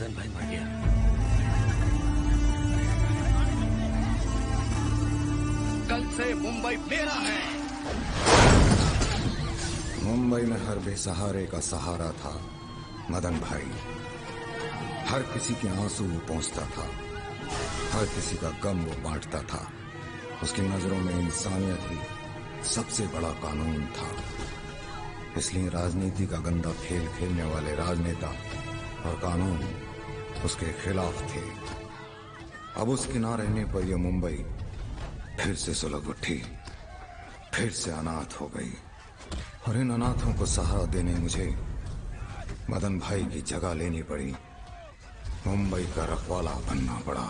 मदन भाई मर गया। कल से मुंबई मेरा है। मुंबई में हर बेसहारे का सहारा था मदन भाई। हर किसी के आंसू वो पहुंचता था, हर किसी का गम वो बांटता था। उसकी नजरों में इंसानियत ही सबसे बड़ा कानून था। इसलिए राजनीति का गंदा खेल खेलने वाले राजनेता और कानून उसके खिलाफ थे। अब उसके ना रहने पर यह मुंबई फिर से सुलग उठी, फिर से अनाथ हो गई। और इन अनाथों को सहारा देने मुझे मदन भाई की जगह लेनी पड़ी, मुंबई का रखवाला बनना पड़ा।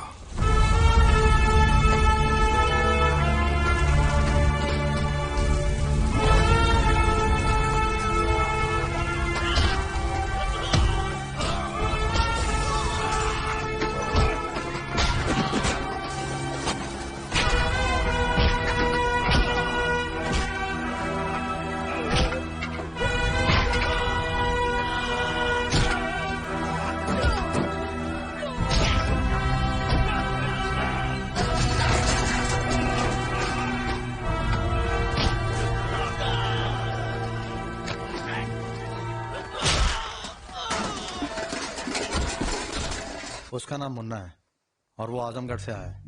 उसका नाम मुन्ना है और वो आजमगढ़ से आया है।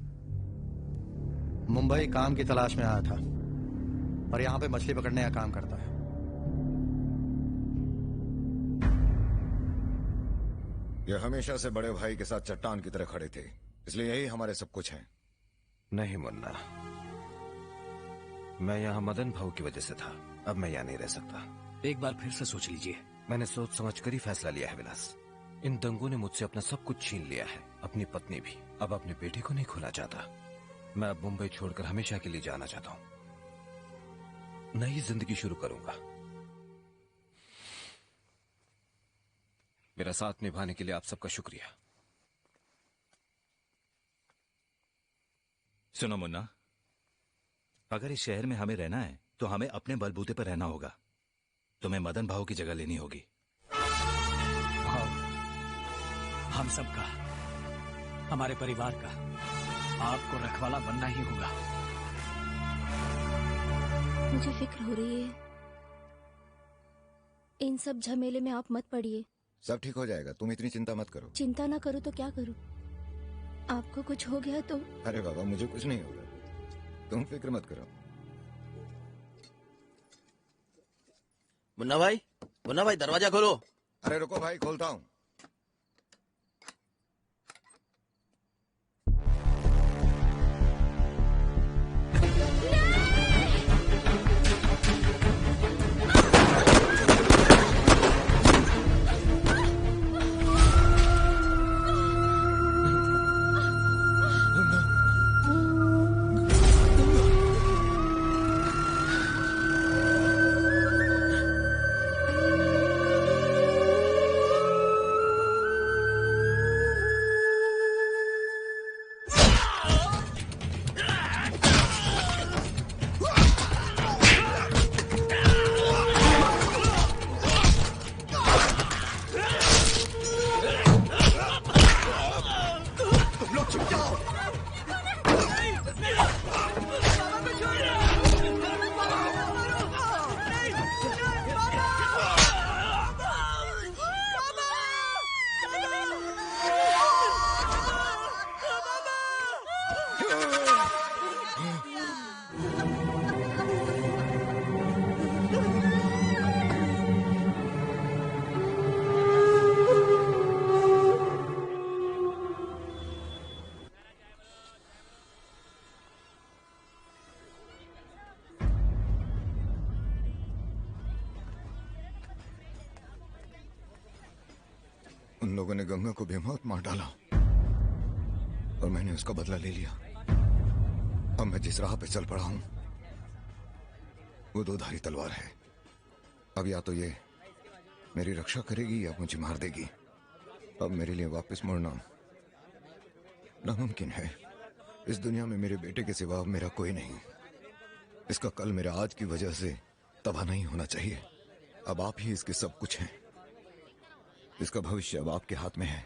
मुंबई काम की तलाश में आया था और यहाँ पे मछली पकड़ने का काम करता है। ये हमेशा से बड़े भाई के साथ चट्टान की तरह खड़े थे, इसलिए यही हमारे सब कुछ है। नहीं मुन्ना, मैं यहाँ मदन भाऊ की वजह से था। अब मैं यहाँ नहीं रह सकता। एक बार फिर से सोच लीजिए। मैंने सोच समझ कर ही फैसला लिया है विलास। इन दंगों ने मुझसे अपना सब कुछ छीन लिया है, अपनी पत्नी भी। अब अपने बेटे को नहीं खोना चाहता। मैं अब मुंबई छोड़कर हमेशा के लिए जाना चाहता हूँ। नई जिंदगी शुरू करूंगा। मेरा साथ निभाने के लिए आप सबका शुक्रिया। सुनो मुन्ना, अगर इस शहर में हमें रहना है तो हमें अपने बलबूते पर रहना होगा। तुम्हें मदन भाऊ की जगह लेनी होगी। हम सबका, हमारे परिवार का, आपको रखवाला बनना ही होगा। मुझे फिक्र हो रही है। इन सब झमेले में आप मत पड़िए। सब ठीक हो जाएगा, तुम इतनी चिंता मत करो। चिंता ना करो तो क्या करूं? आपको कुछ हो गया तो? अरे बाबा, मुझे कुछ नहीं होगा, तुम फिक्र मत करो। मुन्ना भाई दरवाजा खोलो। अरे रुको भाई, खोलता हूँ। उन लोगों ने गंगा को बेमौत मार डाला और मैंने उसका बदला ले लिया। अब मैं जिस राह पे चल पड़ा हूं वो दो-धारी तलवार है। अब या तो ये मेरी रक्षा करेगी या मुझे मार देगी। अब मेरे लिए वापस मुड़ना नामुमकिन है। इस दुनिया में मेरे बेटे के सिवा अब मेरा कोई नहीं। इसका कल मेरे आज की वजह से तबाह नहीं होना चाहिए। अब आप ही इसके सब कुछ हैं। इसका भविष्य अब आपके हाथ में है।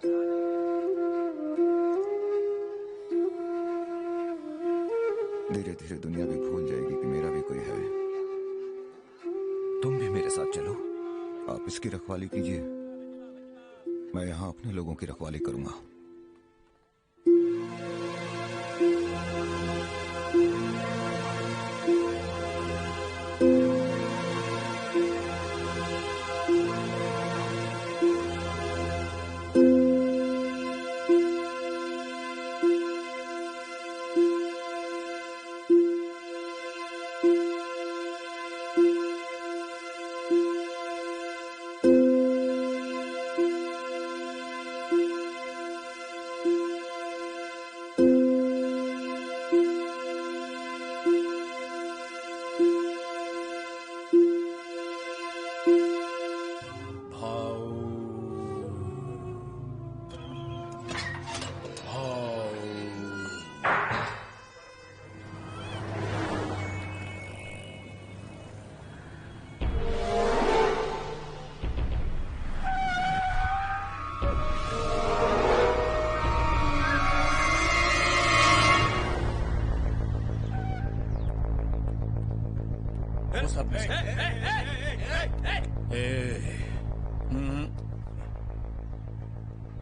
धीरे धीरे दुनिया भी भूल जाएगी कि मेरा भी कोई है। तुम भी मेरे साथ चलो। आप इसकी रखवाली कीजिए, मैं यहां अपने लोगों की रखवाली करूंगा।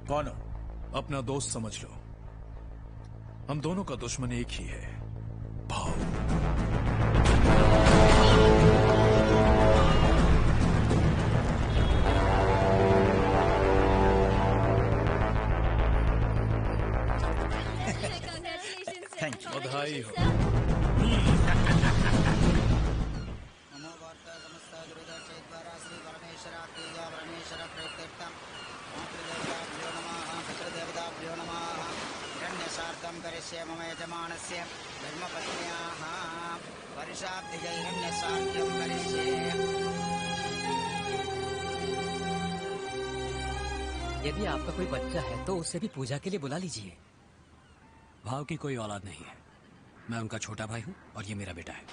कौन हो? अपना दोस्त समझ लो। हम दोनों का दुश्मन एक ही है, भाव। Thank you. बधाई हो। करिष्ये मम यजमानस्य धर्मपत्न्याः वर्षाब्धिजैरण्यसाध्यं करिष्ये। यदि आपका कोई बच्चा है तो उसे भी पूजा के लिए बुला लीजिए। भाव की कोई औलाद नहीं है, मैं उनका छोटा भाई हूँ और ये मेरा बेटा है।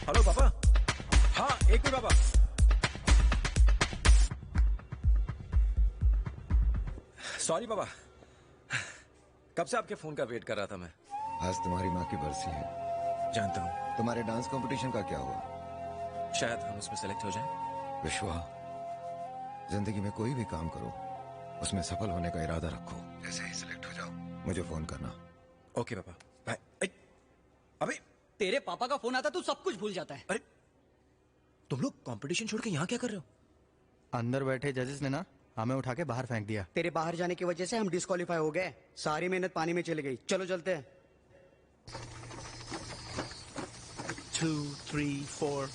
हेलो पापा। हाँ एक मिनट पापा। सॉरी पापा, कब से आपके फोन का वेट कर रहा था मैं। आज तुम्हारी माँ की बरसी है। जानता हूँ। तुम्हारे डांस कंपटीशन का क्या हुआ? शायद हम उसमें सेलेक्ट हो जाएं। विश्वा, जिंदगी में कोई भी काम करो उसमें सफल होने का इरादा रखो। जैसे ही सिलेक्ट हो जाओ मुझे फोन करना। ओके पापा, बाय। अबे तेरे पापा का फोन आता तू सब कुछ भूल जाता है। अरे तुम लोग कंपटीशन छोड़ के यहाँ क्या कर रहे हो? अंदर बैठे जजेस ने ना हमें उठा के बाहर फेंक दिया। तेरे बाहर जाने की वजह से हम डिस्क्वालीफाई हो गए। सारी मेहनत पानी में चली गई। चलो चलते हैं। 2, 3, 4।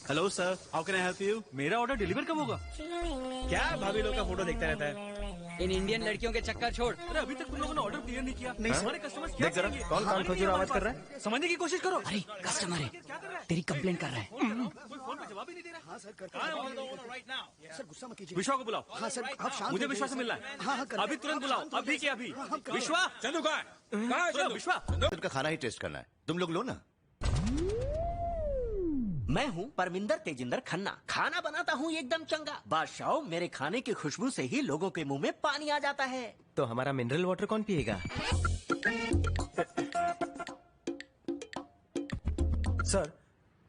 Hello sir, how can I help you? मेरा ऑर्डर डिलीवर कब होगा? क्या भाभी लोग का फोटो देखता रहता है? इन इंडियन लड़कियों के चक्कर छोड़। अरे अभी तक तुम लोगों ने ऑर्डर क्लियर नहीं किया। नहीं, हमारे कस्टमर्स क्या देख जरा, करेंगे? कौन कान खोचर आवाज कर रहा है? समझने की कोशिश करो। अरे कस्टमर है, तेरी कंप्लेंट कर रहा है। कोई फोन पे जवाब ही नहीं दे रहा। हाँ सर, सर गुस्सा मत कीजिए। विश्वा को बुलाओ। हाँ सर, आप शांत मुझे हो विश्वा से जाइए, मिलना सर। है। हाँ, हाँ, अभी तुरंत बुलाओ, अभी के अभी। विश्वा, चंदू कहाँ है? तुरंत विश्वा। उनका खाना ही टेस्ट करना है, तुम लोग लो ना। मैं हूँ परमिंदर तेजिंदर खन्ना। खाना बनाता हूँ एकदम चंगा। बादशाह, मेरे खाने की खुशबू से ही लोगों के मुंह में पानी आ जाता है। तो हमारा मिनरल वाटर कौन पिएगा? सर,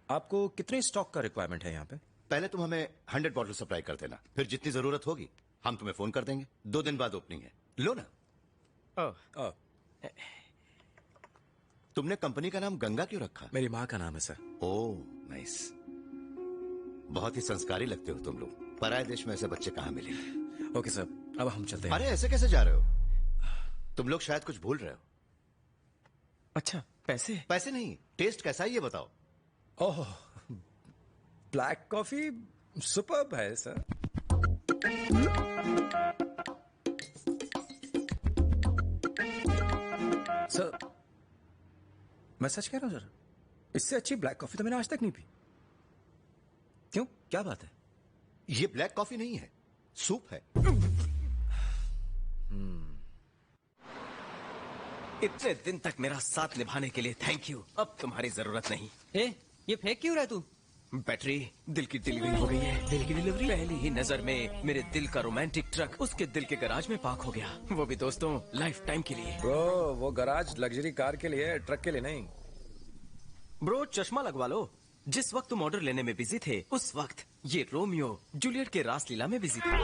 आपको कितने स्टॉक का रिक्वायरमेंट है यहाँ पे? पहले तुम हमें 100 बॉटल सप्लाई कर देना, फिर जितनी जरूरत होगी हम तुम्हें फोन कर देंगे। 2 दिन बाद ओपनिंग है, लो ना। तुमने कंपनी का नाम गंगा क्यों रखा? मेरी माँ का नाम है सर। Oh nice. बहुत ही संस्कारी लगते हो तुम लोग। पराये देश में ऐसे बच्चे कहाँ मिलेंगे। ओके सर, अब हम चलते हैं। अरे ऐसे कैसे जा रहे हो? तुम लोग शायद कुछ भूल रहे हो। अच्छा, पैसे? पैसे नहीं, टेस्ट कैसा है ये बताओ। ओह, ब्लैक कॉफी सुपर्ब है सर। सर, मैं सच कह रहा हूं सर, इससे अच्छी ब्लैक कॉफी तो मैंने आज तक नहीं पी। क्यों, क्या बात है? ये ब्लैक कॉफी नहीं है, सूप है। इतने दिन तक मेरा साथ निभाने के लिए थैंक यू। अब तुम्हारी जरूरत नहीं। ये फेंक क्यों रहा है तू? बैटरी, दिल की डिलीवरी हो गई है। दिल की डिलीवरी? पहली ही नजर में मेरे दिल का रोमांटिक ट्रक उसके दिल के गराज में पार्क हो गया। वो भी दोस्तों, लाइफ टाइम के लिए। ब्रो, वो गराज लग्जरी कार के लिए, ट्रक के लिए नहीं। ब्रो, चश्मा लगवा लो। जिस वक्त तुम ऑर्डर लेने में बिजी थे, उस वक्त ये रोमियो जूलियट के रासलीला में बिजी था।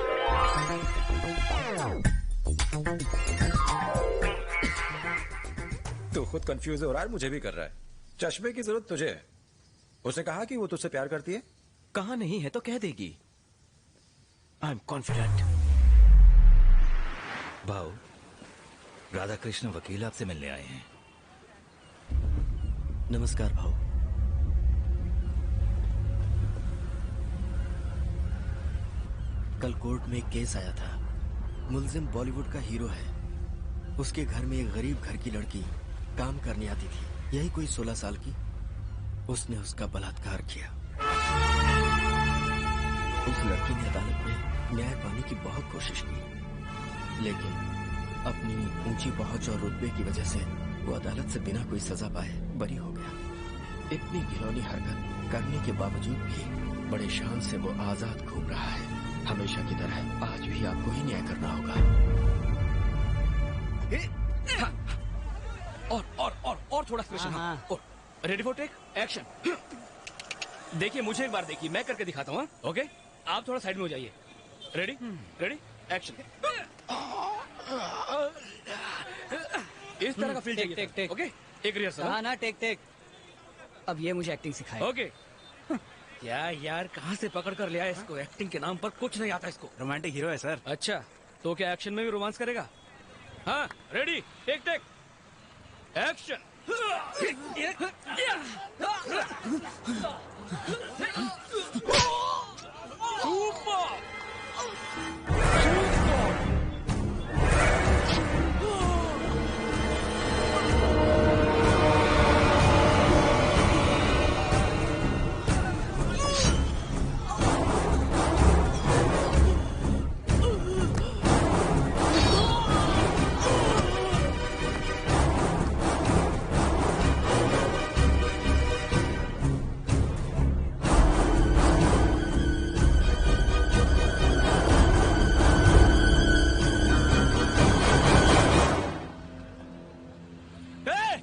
तू खुद कंफ्यूज हो रहा है, मुझे भी कर रहा है। चश्मे की जरूरत तुझे है। उसने कहा कि वो तुझसे प्यार करती है। कहा नहीं है तो कह देगी। I am confident. भाऊ, राधा कृष्ण वकील आपसे मिलने आए हैं। नमस्कार भाऊ। कल कोर्ट में एक केस आया था। मुलजिम बॉलीवुड का हीरो है। उसके घर में एक गरीब घर की लड़की काम करने आती थी, यही कोई 16 साल की। उसने उसका बलात्कार किया। उस लड़की ने अदालत में न्याय पाने की बहुत कोशिश की, लेकिन अपनी ऊंची पहुंच और रुतबे की वजह से वो अदालत से बिना कोई सजा पाए बरी हो गया। इतनी घिनौनी हरकत करने के बावजूद भी बड़े शान से वो आजाद घूम रहा है। हमेशा की तरह आज भी आपको ही न्याय करना होगा। और थोड़ा special. Ready for take action. देखिए, मुझे एक बार देखिए, मैं करके दिखाता हूँ। ओके, आप थोड़ा साइड में हो जाइए। Ready ready action. इस तरह का फील चाहिए। टेक। ओके, एक रिहर्सल। हाँ ना, टेक। अब ये मुझे एक्टिंग सिखाए। ओके। क्या यार, कहाँ से पकड़ कर लिया इसको? एक्टिंग के नाम पर कुछ नहीं आता इसको। रोमांटिक हीरो है सर। अच्छा, तो क्या एक्शन में भी रोमांस करेगा? हाँ, रेडी टेक एक्शन।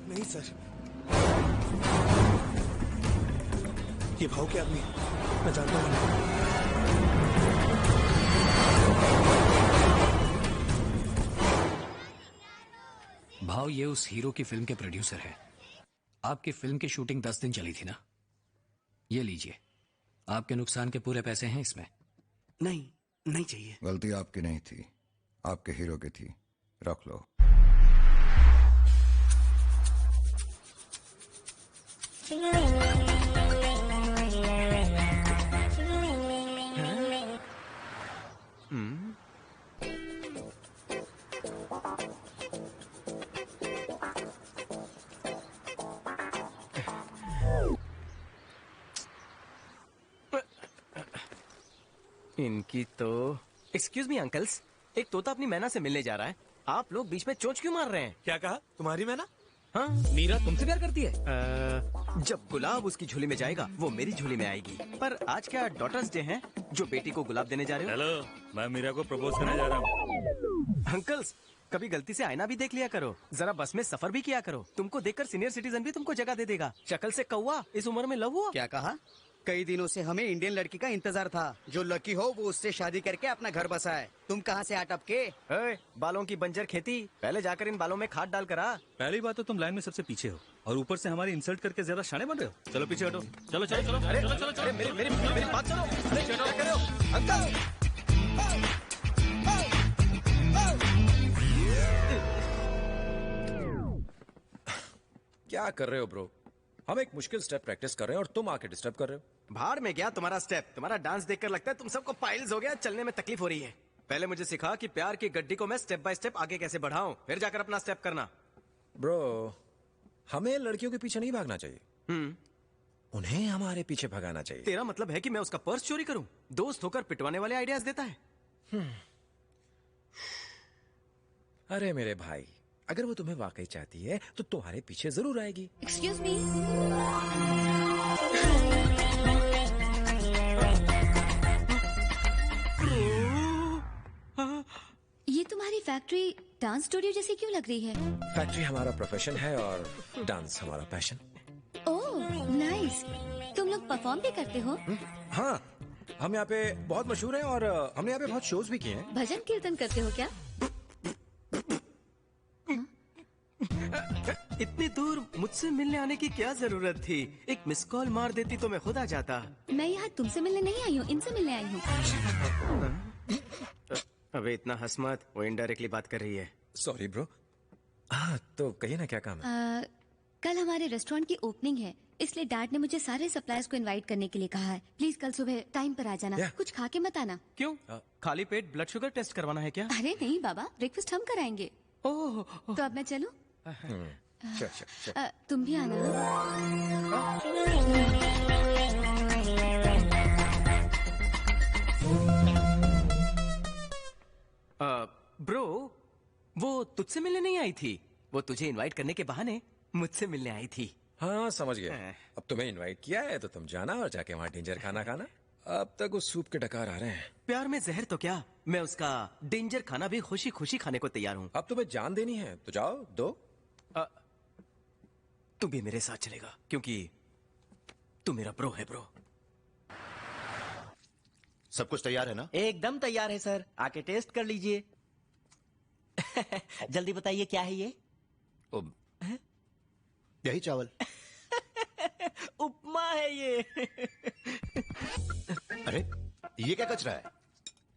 नहीं सर, ये भाव के आदमी मैं जानता हूँ। भाव, ये उस हीरो की फिल्म के प्रोड्यूसर है। आपकी फिल्म की शूटिंग 10 दिन चली थी ना? ये लीजिए, आपके नुकसान के पूरे पैसे हैं इसमें। नहीं चाहिए। गलती आपकी नहीं थी, आपके हीरो की थी। रख लो। इनकी तो। एक्सक्यूज मी अंकल्स, एक तोता अपनी मैना से मिलने जा रहा है। आप लोग बीच में चोंच क्यों मार रहे हैं? क्या कहा? तुम्हारी मैना? हाँ, मीरा तुमसे प्यार करती है? जब गुलाब उसकी झोली में जाएगा, वो मेरी झोली में आएगी। पर आज क्या डॉटर्स डे है, जो बेटी को गुलाब देने जा रहे हो? हेलो, मैं मीरा को प्रपोज करने जा रहा हूँ। अंकल्स, कभी गलती से आईना भी देख लिया करो। जरा बस में सफर भी किया करो। तुमको देखकर सीनियर सिटीजन भी तुमको जगह दे देगा। शक्ल से कौवा, इस उम्र में लव हुआ? क्या कहा? कई दिनों से हमें इंडियन लड़की का इंतजार था। जो लकी हो वो उससे शादी करके अपना घर बसाए। तुम कहाँ से आटप के? बालों की बंजर खेती, पहले जाकर इन बालों में खाद डाल कर आ। पहली बात तो तुम लाइन में सबसे पीछे हो। और ऊपर से हमारी इंसल्ट करके ज्यादा शाने बन रहे हो। चलो पीछे हटो, चलो चलो चलो, अरे चलो चलो चलो। मेरी बात सुनो। अरे क्या कर रहे हो अंकल? क्या कर रहे हो ब्रो? हम एक मुश्किल स्टेप प्रैक्टिस कर रहे हैं और तुम आके डिस्टर्ब कर रहे हो। भाड़ में गया तुम्हारा स्टेप। तुम्हारा डांस देखकर लगता है तुम सबको पाइल्स हो गया, चलने में तकलीफ हो रही है। पहले मुझे सिखा कि प्यार की गड्डी को मैं स्टेप बाय स्टेप आगे कैसे बढ़ाऊं, फिर जाकर अपना स्टेप करना। ब्रो, हमें लड़कियों के पीछे नहीं भागना चाहिए, उन्हें हमारे पीछे भगाना चाहिए। तेरा मतलब है कि मैं उसका पर्स चोरी करूं? दोस्त होकर पिटवाने वाले आइडियाज देता है। अरे मेरे भाई, अगर वो तुम्हें वाकई चाहती है तो तुम्हारे पीछे जरूर आएगी। Excuse me. ये तुम्हारी फैक्ट्री डांस स्टूडियो जैसी क्यों लग रही है? फैक्ट्री हमारा प्रोफेशन है और डांस हमारा पैशन। Oh nice. तुम लोग परफॉर्म भी करते हो? हाँ, हम यहाँ पे बहुत मशहूर हैं और हमने यहाँ पे बहुत शोज भी किए हैं। भजन कीर्तन करते हो क्या? इतनी दूर मुझसे मिलने आने की क्या जरूरत थी? एक मिस कॉल मार देती तो मैं खुद आ जाता। मैं यहाँ तुमसे मिलने नहीं आई हूँ, इनसे मिलने आई हूँ। अबे इतना हंस मत, वो इनडायरेक्टली बात कर रही है। Sorry bro. हाँ तो कहिए ना, क्या काम है? कल हमारे रेस्टोरेंट की ओपनिंग है, इसलिए डैड ने मुझे सारे सप्लायर्स को इनवाइट करने के लिए कहा है। प्लीज कल सुबह टाइम पर आ जाना। कुछ खा के मत आना। क्यों? खाली पेट ब्लड शुगर टेस्ट करवाना है क्या? अरे नहीं बाबा, ब्रेकफास्ट हम कराएंगे। ओह, तो अब मैं चलूं? चल। तुम भी आना। ब्रो, वो तुझसे मिलने नहीं आई थी, वो तुझे इनवाइट करने के बहाने मुझसे मिलने आई थी। हाँ समझ गया। अब तुम्हें इनवाइट किया है तो तुम जाना और जाके वहाँ डेंजर खाना खाना। अब तक उस सूप के डकार आ रहे हैं। प्यार में जहर तो क्या, मैं उसका डेंजर खाना भी खुशी खुशी खाने को तैयार हूँ। अब तुम्हें जान देनी है तो जाओ दो। तू भी मेरे साथ चलेगा क्योंकि तू मेरा ब्रो है। ब्रो, सब कुछ तैयार है ना? एकदम तैयार है सर, आके टेस्ट कर लीजिए। जल्दी बताइए क्या है ये? यही चावल। उपमा है ये। अरे ये क्या कचरा है?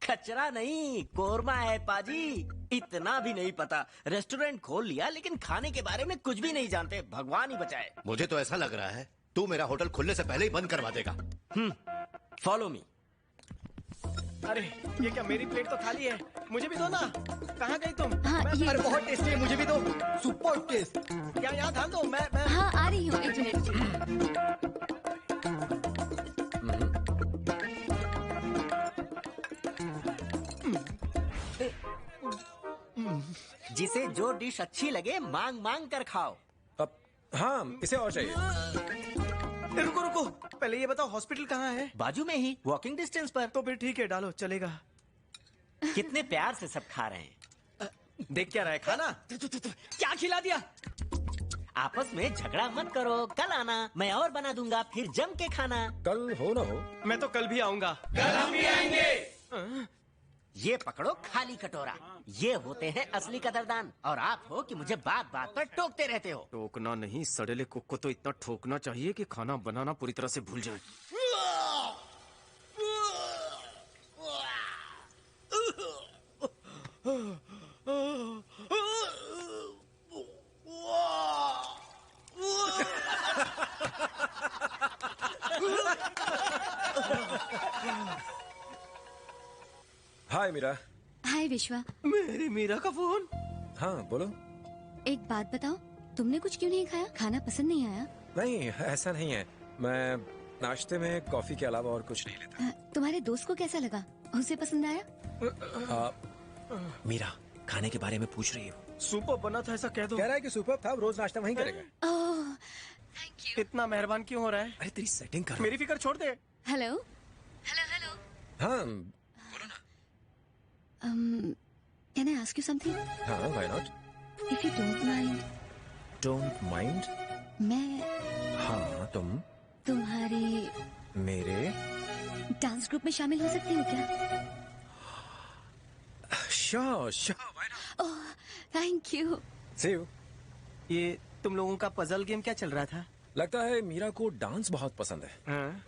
कचरा नहीं, कोरमा है पाजी। इतना भी नहीं पता, रेस्टोरेंट खोल लिया लेकिन खाने के बारे में कुछ भी नहीं जानते। भगवान ही बचाए। मुझे तो ऐसा लग रहा है तू मेरा होटल खुलने से पहले ही बंद करवा देगा। Follow me. अरे ये क्या, मेरी प्लेट तो खाली है, मुझे भी दो ना। कहाँ गई तुम? अरे बहुत टेस्टी है, मुझे भी दो। Super taste. क्या यहाँ डाल दो? मैं हाँ आ रही हूँ, एक मिनट। जिसे जो डिश अच्छी लगे मांग मांग कर खाओ। अब हाँ, इसे और चाहिए। रुको रुको, पहले ये बताओ हॉस्पिटल कहाँ है? बाजू में ही, वॉकिंग डिस्टेंस पर। तो फिर ठीक है, डालो, चलेगा। कितने प्यार से सब खा रहे हैं। देख क्या रहा है? खाना क्या खिला दिया? आपस में झगड़ा मत करो, कल आना, मैं और बना दूंगा, फिर जम के खाना। कल हो ना हो, मैं तो कल भी आऊंगा। कल हम भी आएंगे। ये पकड़ो खाली कटोरा, ये होते हैं असली कदरदान, और आप हो कि मुझे बात बात पर टोकते रहते हो। टोकना नहीं, सड़ेले कुक को तो इतना ठोकना चाहिए कि खाना बनाना पूरी तरह से भूल जाए। हाय मीरा। हाय विश्वा। मेरी मीरा का फोन। हाँ बोलो। एक बात बताओ, तुमने कुछ क्यों नहीं खाया? खाना पसंद नहीं आया? नहीं ऐसा नहीं है, मैं नाश्ते में कॉफी के अलावा और कुछ नहीं लेता। तुम्हारे दोस्त को कैसा लगा? उसे पसंद आया? मीरा खाने के बारे में पूछ रही हो। सुपर बना था ऐसा कह दो। कह रहा है कि सुपर था, रोज नाश्ता वहीं करेगा। ओह थैंक यू। इतना मेहरबान क्यों हो रहा है? अरे तेरी सेटिंग कर। मेरी फिक्र छोड़ दे। Hello hello hello. हाँ can I ask you something? हाँ why not. If you don't mind. Don't mind? मैं हाँ तुम तुम्हारे मेरे डांस ग्रुप में शामिल हो सकती हूँ क्या? Sure why not. Oh thank you. See you. ये तुम लोगों का पजल गेम क्या चल रहा था? लगता है मीरा को डांस बहुत पसंद है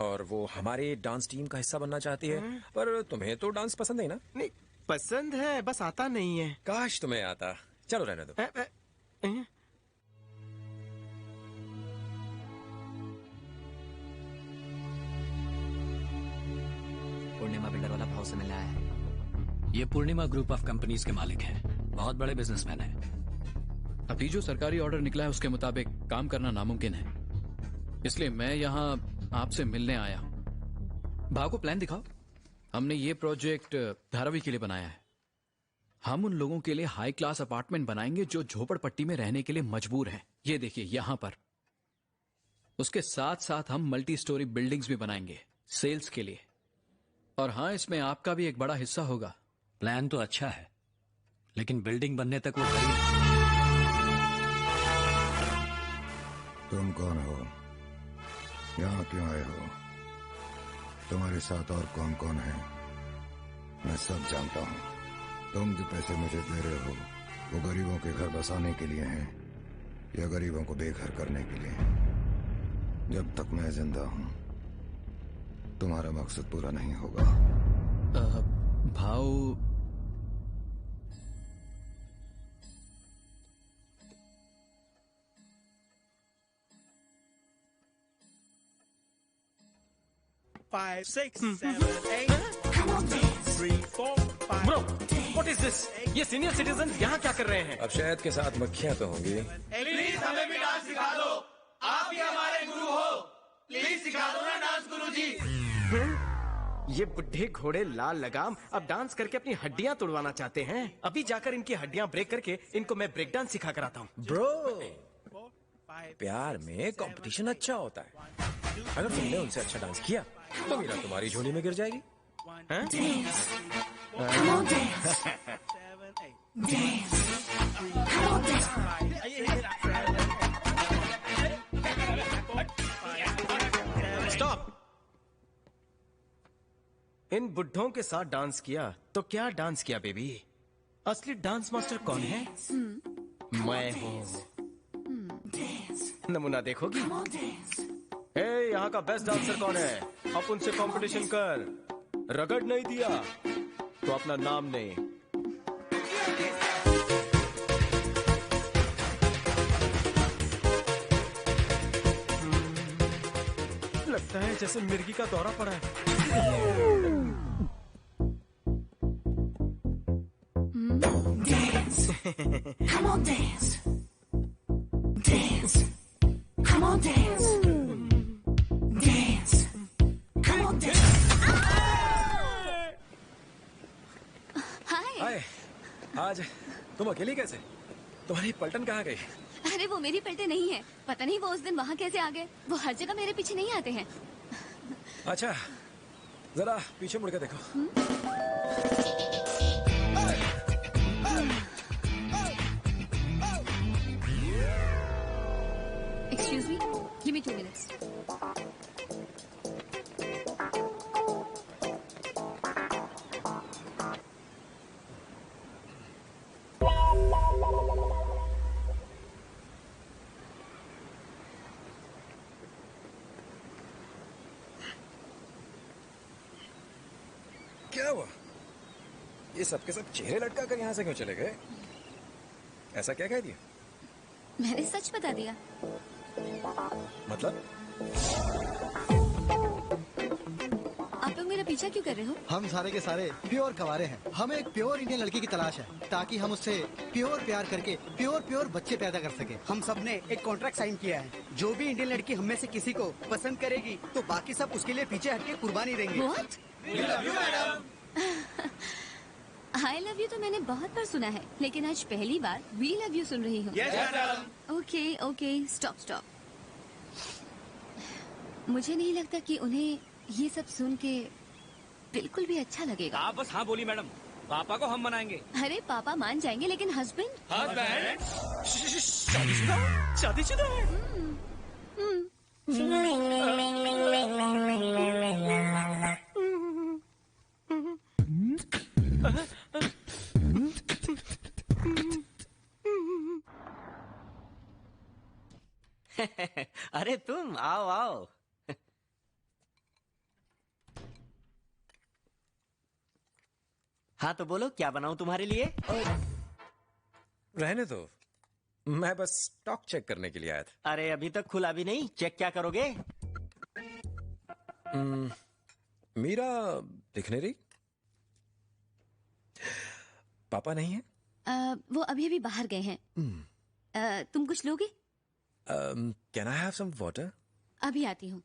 और वो हमारे डांस टीम का हिस्सा बनना चाहती है। पर तुम्हें तो डांस पसंद है ना? नहीं, पसंद है, बस आता नहीं है। काश तुम्हें आता। चलो रहने दो। पूर्णिमा बिल्डर वाला भाव से मिलने आया है। ये पूर्णिमा ग्रुप ऑफ कंपनीज के मालिक हैं, बहुत बड़े बिजनेसमैन हैं। अभी जो सरकारी ऑर्डर निकला है उसके मुताबिक काम करना नामुमकिन है, इसलिए मैं यहाँ आपसे मिलने आया हूँ। भाव को प्लान दिखाओ। हमने ये प्रोजेक्ट धारावी के लिए बनाया है। हम उन लोगों के लिए हाई क्लास अपार्टमेंट बनाएंगे जो झोपड़पट्टी में रहने के लिए मजबूर हैं। ये देखिए यहाँ पर। उसके साथ साथ हम मल्टी स्टोरी बिल्डिंग्स भी बनाएंगे सेल्स के लिए। और हाँ, इसमें आपका भी एक बड़ा हिस्सा होगा। प्लान तो अच्छा है, लेकिन बिल्डिंग बनने तक वो खरीद। तुम कौन हो? यहाँ क्यों आए हो? तुम्हारे साथ और कौन कौन है? मैं सब जानता हूँ। तुम जो पैसे मुझे दे रहे हो वो गरीबों के घर बसाने के लिए हैं या गरीबों को बेघर करने के लिए? जब तक मैं जिंदा हूँ तुम्हारा मकसद पूरा नहीं होगा। भाव, Five, six, 7, 8. Come on, dance. 3, 4, 5. Bro, what is this? ये सीनियर सिटीजन यहाँ क्या कर रहे हैं? अब शहद के साथ मक्खियाँ तो होंगी। प्लीज हमें भी डांस सिखा दो। आप ही हमारे गुरु हो। प्लीज सिखा दो ना डांस गुरुजी। ये बुढ़े घोड़े लाल लगाम अब डांस करके अपनी हड्डियां तोड़वाना चाहते हैं। अभी जाकर इनकी हड्डियां ब्रेक करके इनको मैं ब्रेक डांस सिखा कर आता हूँ। ब्रो, प्यार में कंपटीशन अच्छा होता है। अगर तुमने उनसे अच्छा डांस किया तो मीरा तुम्हारी झोली में गिर जाएगी। स्टॉप। इन बुढ़ों के साथ डांस किया तो क्या डांस किया बेबी? असली डांस मास्टर कौन है? मैं हूँ। नमूना देखोगी? ए, यहाँ का बेस्ट डांसर कौन है? अब उनसे कंपटीशन कर। रगड़ नहीं दिया तो अपना नाम नहीं। लगता है जैसे मिर्गी का दौरा पड़ा है। Dance. Come on, dance. Dance. Come on, dance. Dance. Come on, dance. हाय। आज तुम अकेली कैसे? तुम्हारी पलटन कहाँ गई? अरे वो मेरी पलटे नहीं है। पता नहीं वो उस दिन वहाँ कैसे आ गए। वो हर जगह मेरे पीछे नहीं आते हैं। अच्छा, जरा पीछे मुड़ के देखो। Excuse me, give me 2 minutes. क्या हुआ? ये सबके सब चेहरे लटका कर यहाँ से क्यों चले गए? ऐसा क्या कह दिया? मैंने सच बता दिया। मतलब? आप लोग मेरा पीछा क्यों कर रहे हो? हम सारे के सारे प्योर कवारे हैं। हमें एक प्योर इंडियन लड़की की तलाश है ताकि हम उससे प्योर प्यार करके प्योर बच्चे पैदा कर सके। हम सब ने एक कॉन्ट्रैक्ट साइन किया है। जो भी इंडियन लड़की हम में से किसी को पसंद करेगी तो बाकी सब उसके लिए पीछे हटके कुर्बानी देंगे। What? आई लव यू तो मैंने बहुत बार सुना है, लेकिन आज पहली बार वी लव यू सुन रही हूँ। Okay, stop. मुझे नहीं लगता कि उन्हें ये सब सुन के बिल्कुल भी अच्छा लगेगा। आप बस हाँ बोली मैडम। पापा को हम मनाएंगे। अरे पापा मान जाएंगे, लेकिन हस्बैंड? शादीशुदा है। अरे तुम आओ आओ। हाँ तो बोलो, क्या बनाऊं तुम्हारे लिए? रहने दो, मैं बस स्टॉक चेक करने के लिए आया था। अरे अभी तक खुला भी नहीं, चेक क्या करोगे? मीरा दिख नहीं रही। पापा नहीं है? वो अभी अभी बाहर गए हैं। तुम कुछ लोगे? Can I have some water? अभी आती हूँ।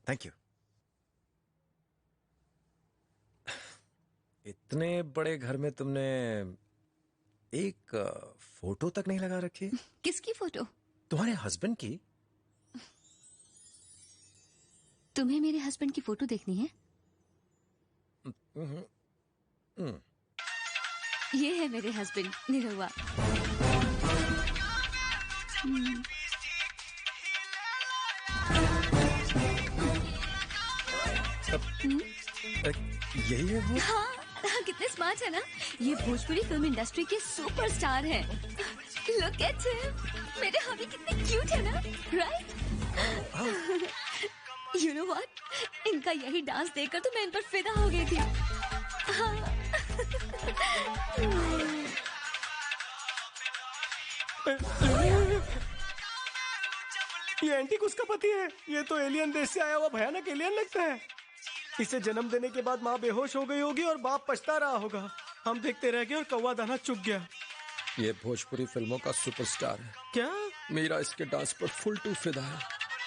Thank you. इतने बड़े घर में तुमने एक फोटो तक नहीं लगा रखी? किसकी फोटो? तुम्हारे हस्बैंड की। तुम्हें मेरे हस्बैंड की फोटो देखनी है? ये है मेरे हस्बैंड, निरहुआ। यही है वो? हाँ, कितने स्मार्ट है ना। ये भोजपुरी फिल्म इंडस्ट्री के सुपरस्टार हैं। Look at him. मेरे हबी कितने क्यूट है ना, राइट? यू नो व्हाट, इनका यही डांस देखकर तो मैं इन पर फिदा हो गई थी। हाँ। ये एंटी उसका पति है। ये तो एलियन देश से आया हुआ भयानक एलियन लगता है। इसे जन्म देने के बाद माँ बेहोश हो गई होगी और बाप पछता रहा होगा। हम देखते रह गए और कौवा दाना चुग गया। ये भोजपुरी फिल्मों का सुपरस्टार है। क्या? मीरा इसके डांस पर फुल टू फिदा है।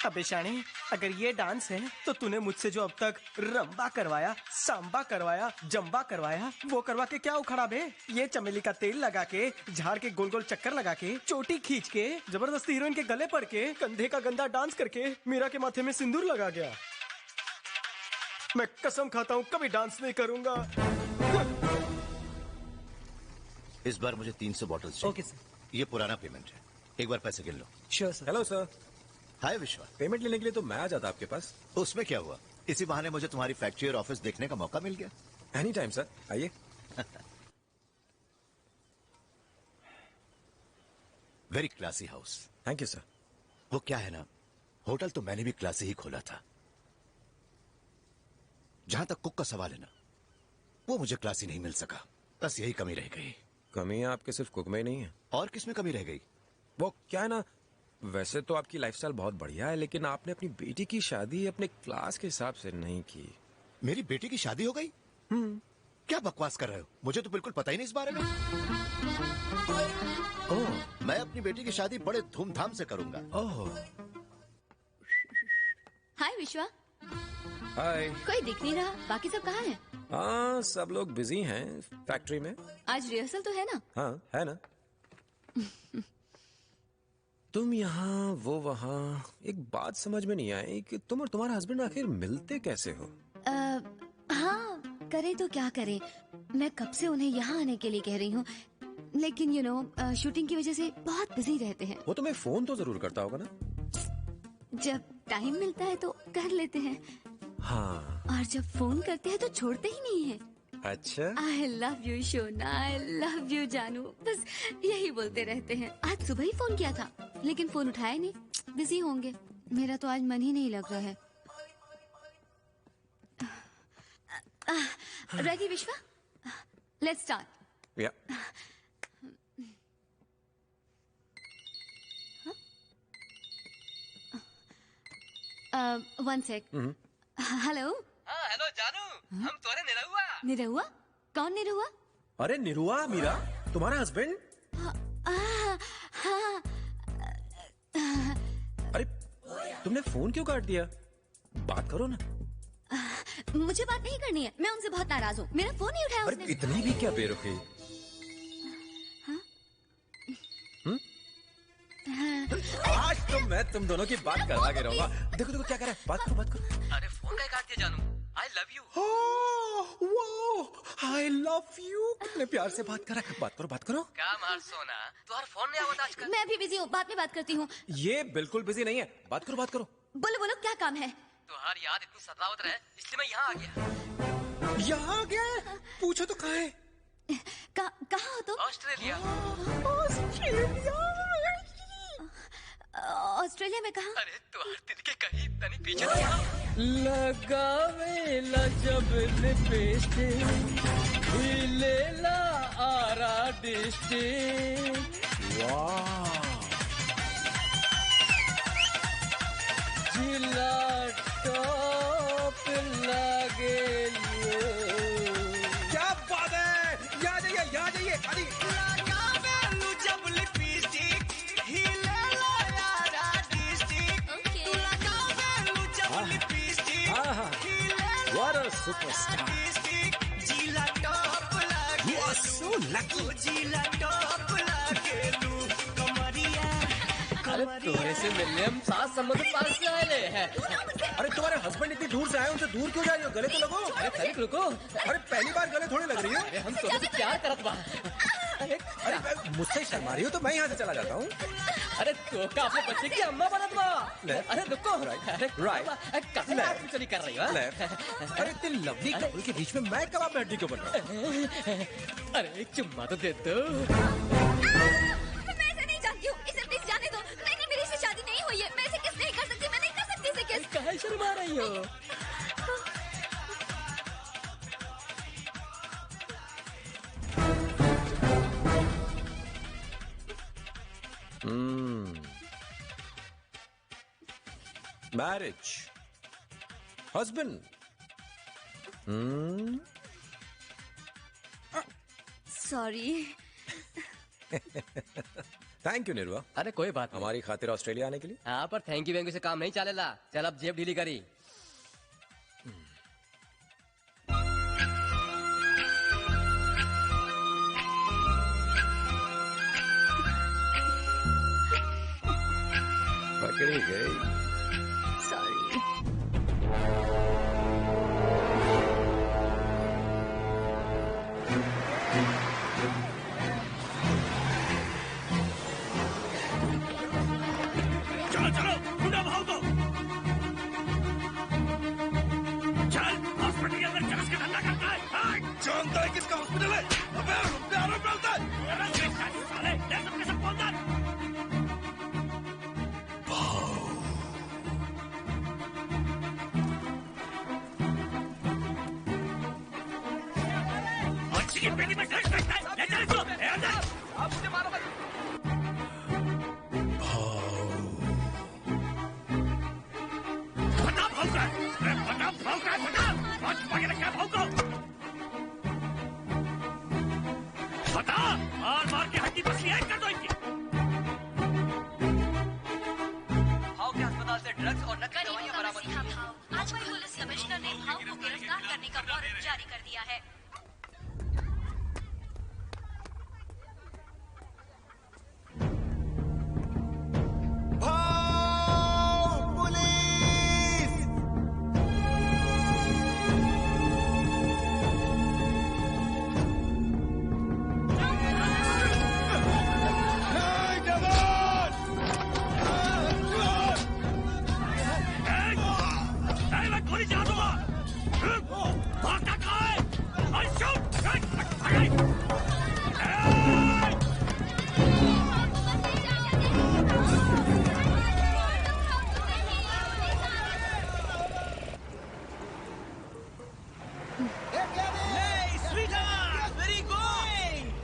अबे शाने, अगर ये डांस है तो तूने मुझसे जो अब तक रंबा करवाया, सांबा करवाया, जंबा करवाया, वो करवा के क्या उखड़ा बे? ये चमेली का तेल लगा के, झाड़ के गोल गोल चक्कर लगा के, चोटी खींच के, जबरदस्ती हीरोइन के गले पड़ के, कंधे का गंदा डांस करके मीरा के माथे में सिंदूर लगा गया। मैं कसम खाता हूँ कभी डांस नहीं करूंगा। इस बार मुझे 300 बॉटल्स चाहिए। Okay sir. ये पुराना पेमेंट है, एक बार पैसे गिन लो। Sure sir. Hello sir. Hi Vishwa. Payment लेने के लिए तो मैं आ जाता आपके पास। उसमें क्या हुआ, इसी बहाने मुझे तुम्हारी फैक्ट्री और ऑफिस देखने का मौका मिल गया। एनी टाइम सर, आइए। Very classy house. Thank you sir. वो क्या है ना, होटल तो मैंने भी क्लासी ही खोला था। जहां तक कुक का सवाल है ना, वो मुझे क्लासी नहीं मिल सका। बस यही कमी रह गई। कमी आपके सिर्फ कुक में ही नहीं है। और किसमें कमी रह गई? वो क्या है ना, वैसे तो आपकी लाइफस्टाइल बहुत बढ़िया है, लेकिन आपने अपनी बेटी की शादी अपने क्लास के हिसाब से नहीं की। मेरी बेटी की शादी हो गई? क्या बकवास कर रहे हो? मुझे तो बिल्कुल पता ही नहीं इस बारे में। ओह, मैं अपनी बेटी की शादी बड़े धूमधाम से करूंगा। ओह। हाय विश्वा। हाय। कोई दिख नहीं रहा, बाकी सब कहाँ हैं? हाँ, सब लोग बिजी हैं फैक्ट्री में। आज रिहर्सल तो है ना? हाँ है ना। तुम यहाँ वो वहाँ, एक बात समझ में नहीं आई कि तुम और तुम्हारा हस्बैंड आखिर मिलते कैसे हो? हाँ, करें तो क्या करें। मैं कब से उन्हें यहाँ आने के लिए कह रही हूँ, लेकिन यू नो शूटिंग की वजह से बहुत बिजी रहते हैं। वो तुम्हें फोन तो जरूर करता होगा ना? जब टाइम मिलता है तो कर लेते हैं। हाँ। और जब फोन करते हैं तो छोड़ते ही नहीं है। अच्छा। I love you Shona, I love you जानू, बस यही बोलते रहते हैं। आज सुबह ही फोन किया था, लेकिन फोन उठाया नहीं, बिजी होंगे। मेरा तो आज मन ही नहीं लग रहा है। Ready Vishwa? Let's start. Yeah. One sec. Hello. हाँ हेलो जानू, हम तोरे निरहुआ। निरहुआ? कौन निरहुआ? अरे निरुआ, मीरा तुम्हारा हस्बैंड। हाँ। अरे तुमने फोन क्यों काट दिया? बात करो ना। मुझे बात नहीं करनी है, मैं उनसे बहुत नाराज हूँ। मेरा फोन नहीं उठाया उसने। इतनी भी क्या बेरुखी? आज तो मैं तुम दोनों की बात करवा के रहूंगा। देखो देखो क्या कर रहा है, बात करो। अरे फोन का काट दिया जानू। I love you। I love you. कितने प्यार से बात कर रहा है। बात करो बात करो। क्या मार सोना, तुम्हारा फोन नहीं आवता आजकल। मैं भी बिजी हूँ, बाद में बात करती हूँ। ये बिल्कुल बिजी नहीं है, बात करो बात करो। बोलो बोलो, क्या काम है? तुम्हारी याद इतनी सतावत रहे इसलिए मैं यहाँ आ गया। यहाँ आ गया है? पूछो तो कहाँ है? कहाँ हो तुम? ऑस्ट्रेलिया। ऑस्ट्रेलिया में कहाँ? अरे तुम्हारे दिल के कहीं तनी पीछे लगावेला जब लिपस्टिक हिलेला आरा डिस्ट्रिक्ट। वाह जिला टॉप लगे। क्या बात है, यहाँ जाइए यहाँ जाइए। अरे लगावेलू जब लिपस्टिक हिलेला आरा डिस्ट्रिक्ट। तू लगावेलू जब लिपस्टिक हिलेला What a superstar. जिला टॉप लगे। You are so lucky. जिला टॉप लगे लू कमरिया। अरे तुम्हारे से मिलने हम 7 समुद्र पार से आए हैं। अरे तुम्हारे हस्बैंड इतनी दूर से आए, उनसे दूर क्यों जा रही हो? गले तो लगो। अरे तनिक रुको। अरे पहली बार गले थोड़ी लग रही हो। अरे हम तुम्हें से प्यार करत बा। अरे मुझसे शर्मा रही हो तो मैं यहाँ से चला जाता हूँ। अरे तो का अपने बच्चे की अम्मा बनत बा। अरे रुको। अरे कैसे बात चली कर रही हो? अरे इतनी लवली कपल के बीच में मैं कबाब में हड्डी क्यों बन रहा हूँ? अरे एक चुम्मा तो दे दो। मैं इसे नहीं जानती हूँ, इसे प्लीज जाने दो। नहीं, मेरी इससे शादी नहीं हुई है। मैं इसे किस नहीं कर सकती, मैं नहीं कर सकती इसे किस। काहे शर्मा रही हो? Marriage, husband. Sorry. Thank you Nirva. अरे कोई बात नहीं। हमारी खातिर ऑस्ट्रेलिया आने के लिए। हाँ पर थैंक यू से काम नहीं चलेला। चल अब जेब ढीली करी। पकड़ी गई। सॉरी। चलो चलो ढूंढो भाव को। चल हॉस्पिटल के अंदर चरस का धंधा करता है। जानता है किसका हॉस्पिटल है? अबे आरोप डालता है। साले ये सब के सब बोलता है। अच्छी की पेटी में ड्रग्स फेंकता है। ले चल इसको। ए अंदर। आप मुझे मारो मत। बता भाव का है। बता भाव का है। बता। आज वगैरह क्या भाव को? बता। मार के हड्डी पसली है कर दो इनकी। भाव के अस्पताल से ड्रग्स और नकली दवाइयां बरामद हुई हैं। आज वही पुलिस कमिश्नर ने भाव को गिरफ्तार करने का वारंट जारी कर दिया है। गोली चला दूंगा। भागता कहाँ है? और शूट।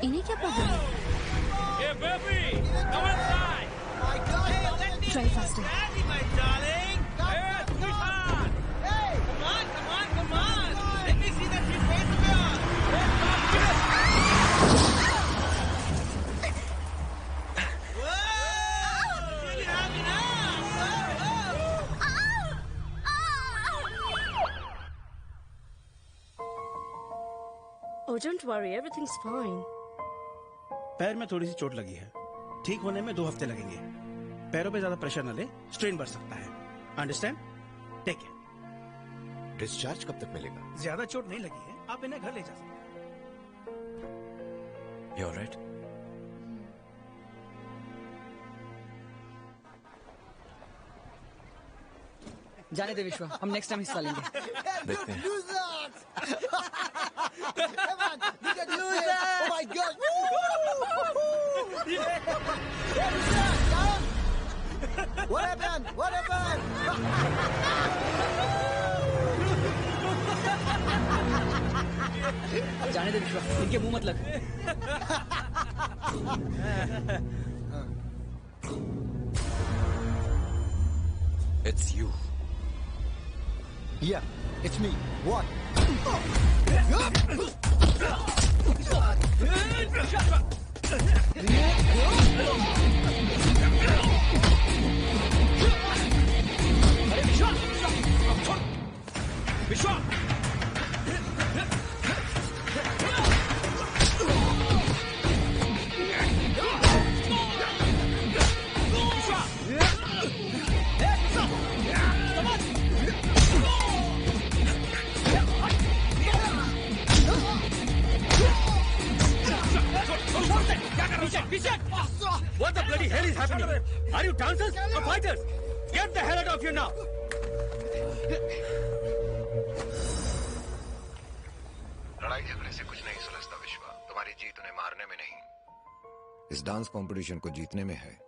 इन्हें क्या प्रॉब्लम है? Hey baby, come inside. Try faster. Daddy, my darling. Hey, sweetheart. Hey, come on. Let me see that sweet face of yours. Hey, stop this. Whoa! Really happy now. Oh, don't worry, everything's fine. पैर में थोड़ी सी चोट लगी है, ठीक होने में 2 हफ्ते लगेंगे। पैरों पे ज्यादा प्रेशर न ले, स्ट्रेन बढ़ सकता है। अंडरस्टैंड? Take care. डिस्चार्ज कब तक मिलेगा? ज्यादा चोट नहीं लगी है, आप इन्हें घर ले जा सकते हैं। You all right? जाने दे विश्वा, हम नेक्स्ट टाइम हिस्सा लेंगे। देखते हैं। Oh my God! What happened? What happened? जाने दे विश्वा, इनके मुंह मत लग। It's you. Yeah, it's me. What? विश्वा! What the bloody hell is happening? Are you dancers or fighters? Get the hell out of here now! लड़ाई झगड़े से कुछ नहीं सुलझता विश्वा। तुम्हारी जीत उन्हें मारने में नहीं, इस डांस कंपटीशन को जीतने में है।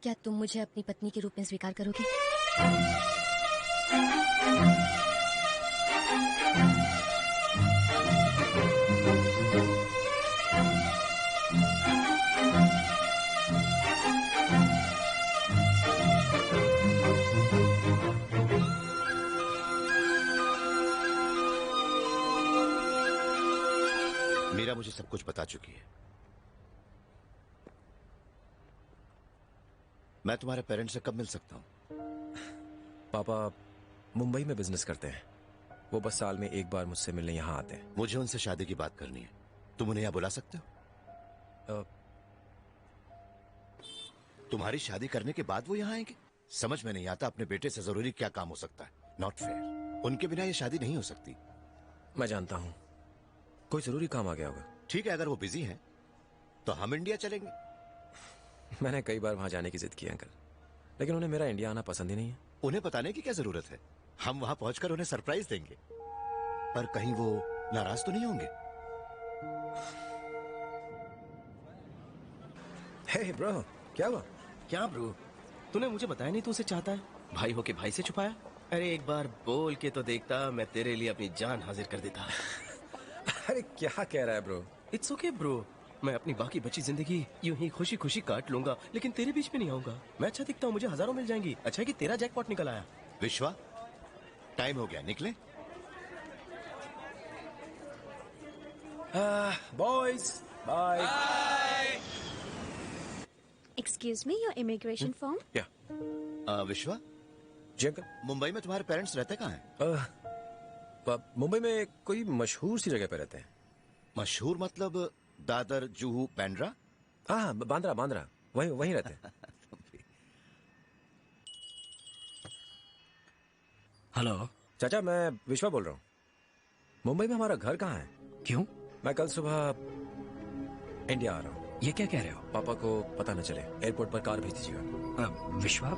क्या तुम मुझे अपनी पत्नी के रूप में स्वीकार करोगे? मीरा मुझे सब कुछ बता चुकी है। मैं तुम्हारे पेरेंट्स से कब मिल सकता हूं? पापा मुंबई में बिजनेस करते हैं। वो बस साल में एक बार मुझसे मिलने यहाँ आते हैं। मुझे उनसे शादी की बात करनी है। तुम उन्हें यहाँ बुला सकते हो? तुम्हारी शादी करने के बाद वो यहाँ आएंगे? समझ में नहीं आता अपने बेटे से जरूरी क्या काम हो सकता है। Not fair. उनके बिना ये शादी नहीं हो सकती। मैं जानता हूँ, कोई जरूरी काम आ गया होगा। ठीक है, अगर वो बिजी हैं तो हम इंडिया चलेंगे। मैंने कई बार वहां जाने की जिद की अंकल, लेकिन उन्हें मेरा इंडिया आना पसंद ही नहीं है। उन्हें बताने की क्या जरूरत है? हम वहां पहुंचकर उन्हें सरप्राइज देंगे। पर कहीं वो नाराज तो नहीं होंगे? हे ब्रो, क्या हुआ? क्या ब्रो? तूने मुझे बताया नहीं तू उसे चाहता है? भाई हो के भाई से छुपाया? अरे एक बार बोल के तो देखता, मैं तेरे लिए अपनी जान हाजिर कर देता। अरे क्या कह रहा है ब्रो? इट्स ओके ब्रो, मैं अपनी बाकी बची जिंदगी यूं ही खुशी खुशी काट लूंगा, लेकिन तेरे बीच में नहीं आऊंगा। मैं अच्छा दिखता हूँ, मुझे हजारों मिल जाएंगी। अच्छा है कि तेरा जैकपॉट निकल आया। विश्वा, टाइम हो गया, निकले। Boys bye. Excuse me, your immigration form? या विश्वा जी अंकल, मुंबई में तुम्हारे पेरेंट्स रहते कहाँ हैं? मुंबई में कोई मशहूर सी जगह पे रहते हैं। मशहूर मतलब दादर, जुहू, बांद्रा? हाँ, बांद्रा बांद्रा, वहीं रहते हैं। हेलो चाचा, मैं विश्वा बोल रहा हूँ। मुंबई में हमारा घर कहाँ है? क्यों? मैं कल सुबह इंडिया आ रहा हूँ। ये क्या कह रहे हो? पापा को पता न चले, एयरपोर्ट पर कार भेज दीजिएगा। विश्वा,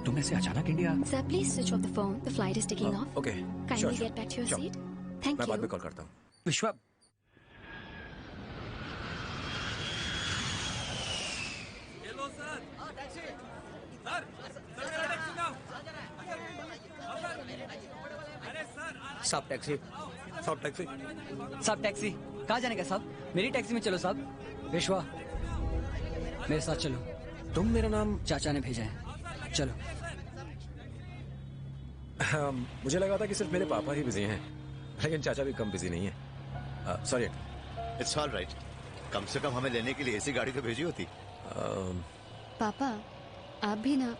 तुम ऐसे अचानक India? Sir, please switch off the phone. The flight is taking off. Okay. Kindly Sure. get back to your Sure. seat. Thank मैं बाद you. में कॉल करता हूँ। विश्वा, Hello, sir. साहब टैक्सी। साहब टैक्सी। साहब टैक्सी। कहाँ जाने का साहब? मेरी टैक्सी में चलो साहब। विश्वा, मेरे साथ चलो। तुम? मेरा नाम चाचा ने भेजा है, चलो। मुझे लगा था कि सिर्फ मेरे पापा ही बिजी हैं, लेकिन चाचा भी कम बिजी नहीं है। सॉरी। It's all right. कम से कम हमें लेने के लिए ऐसी गाड़ी तो भेजी होती। पापा आप भी ना।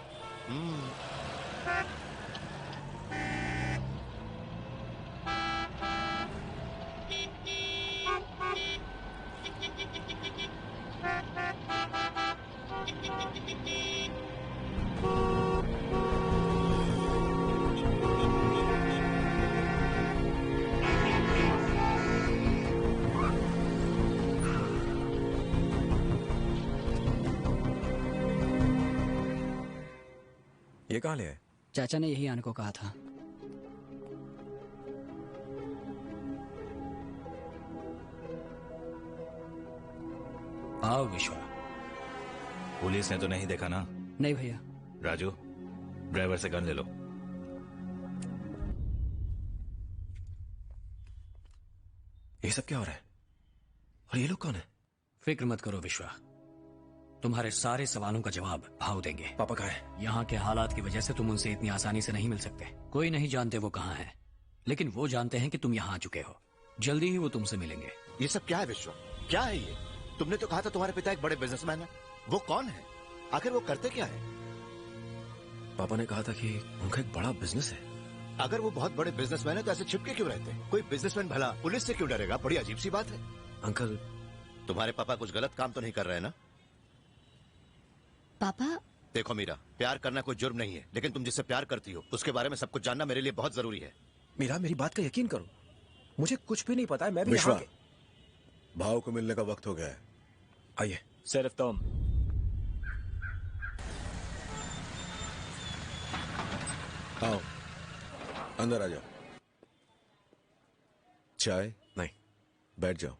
ये कहाँ ले आए? चाचा ने यही आने को कहा था। आओ विश्वा। पुलिस ने तो नहीं देखा ना? नहीं भैया। राजू, ड्राइवर से गन ले लो। ये सब क्या हो रहा है? और ये लोग कौन है? फिक्र मत करो विश्वा, तुम्हारे सारे सवालों का जवाब भाव देंगे। पापा कहाँ है? यहाँ के हालात की वजह से तुम उनसे इतनी आसानी से नहीं मिल सकते। कोई नहीं जानते वो कहाँ है, लेकिन वो जानते हैं कि तुम यहाँ आ चुके हो। जल्दी ही वो तुमसे मिलेंगे। ये सब क्या है विश्वा? क्या है ये? तुमने तो कहा था तुम्हारे पिता एक बड़े बिजनेसमैन है। वो कौन है? आखिर वो करते क्या है? पापा ने कहा था कि उनका एक बड़ा बिजनेस है। अगर वो बहुत बड़े बिजनेसमैन है तो ऐसे छिपके क्यों रहते हैं? कोई बिजनेसमैन भला पुलिस से क्यों डरेगा? बड़ी अजीब सी बात है। अंकल, तुम्हारे पापा कुछ गलत काम तो नहीं कर रहे हैं ना? पापा देखो मीरा, प्यार करना कोई जुर्म नहीं है, लेकिन तुम जिससे प्यार करती हो उसके बारे में सब कुछ जानना मेरे लिए बहुत जरूरी है। मीरा, मेरी बात का यकीन करो, मुझे कुछ भी नहीं पता है। मैं भी विश्वा, यहाँ के... भाव को मिलने का वक्त हो गया है। आइए। सिर्फ तुम। आओ, अंदर आ जाओ। चाय? नहीं। बैठ जाओ।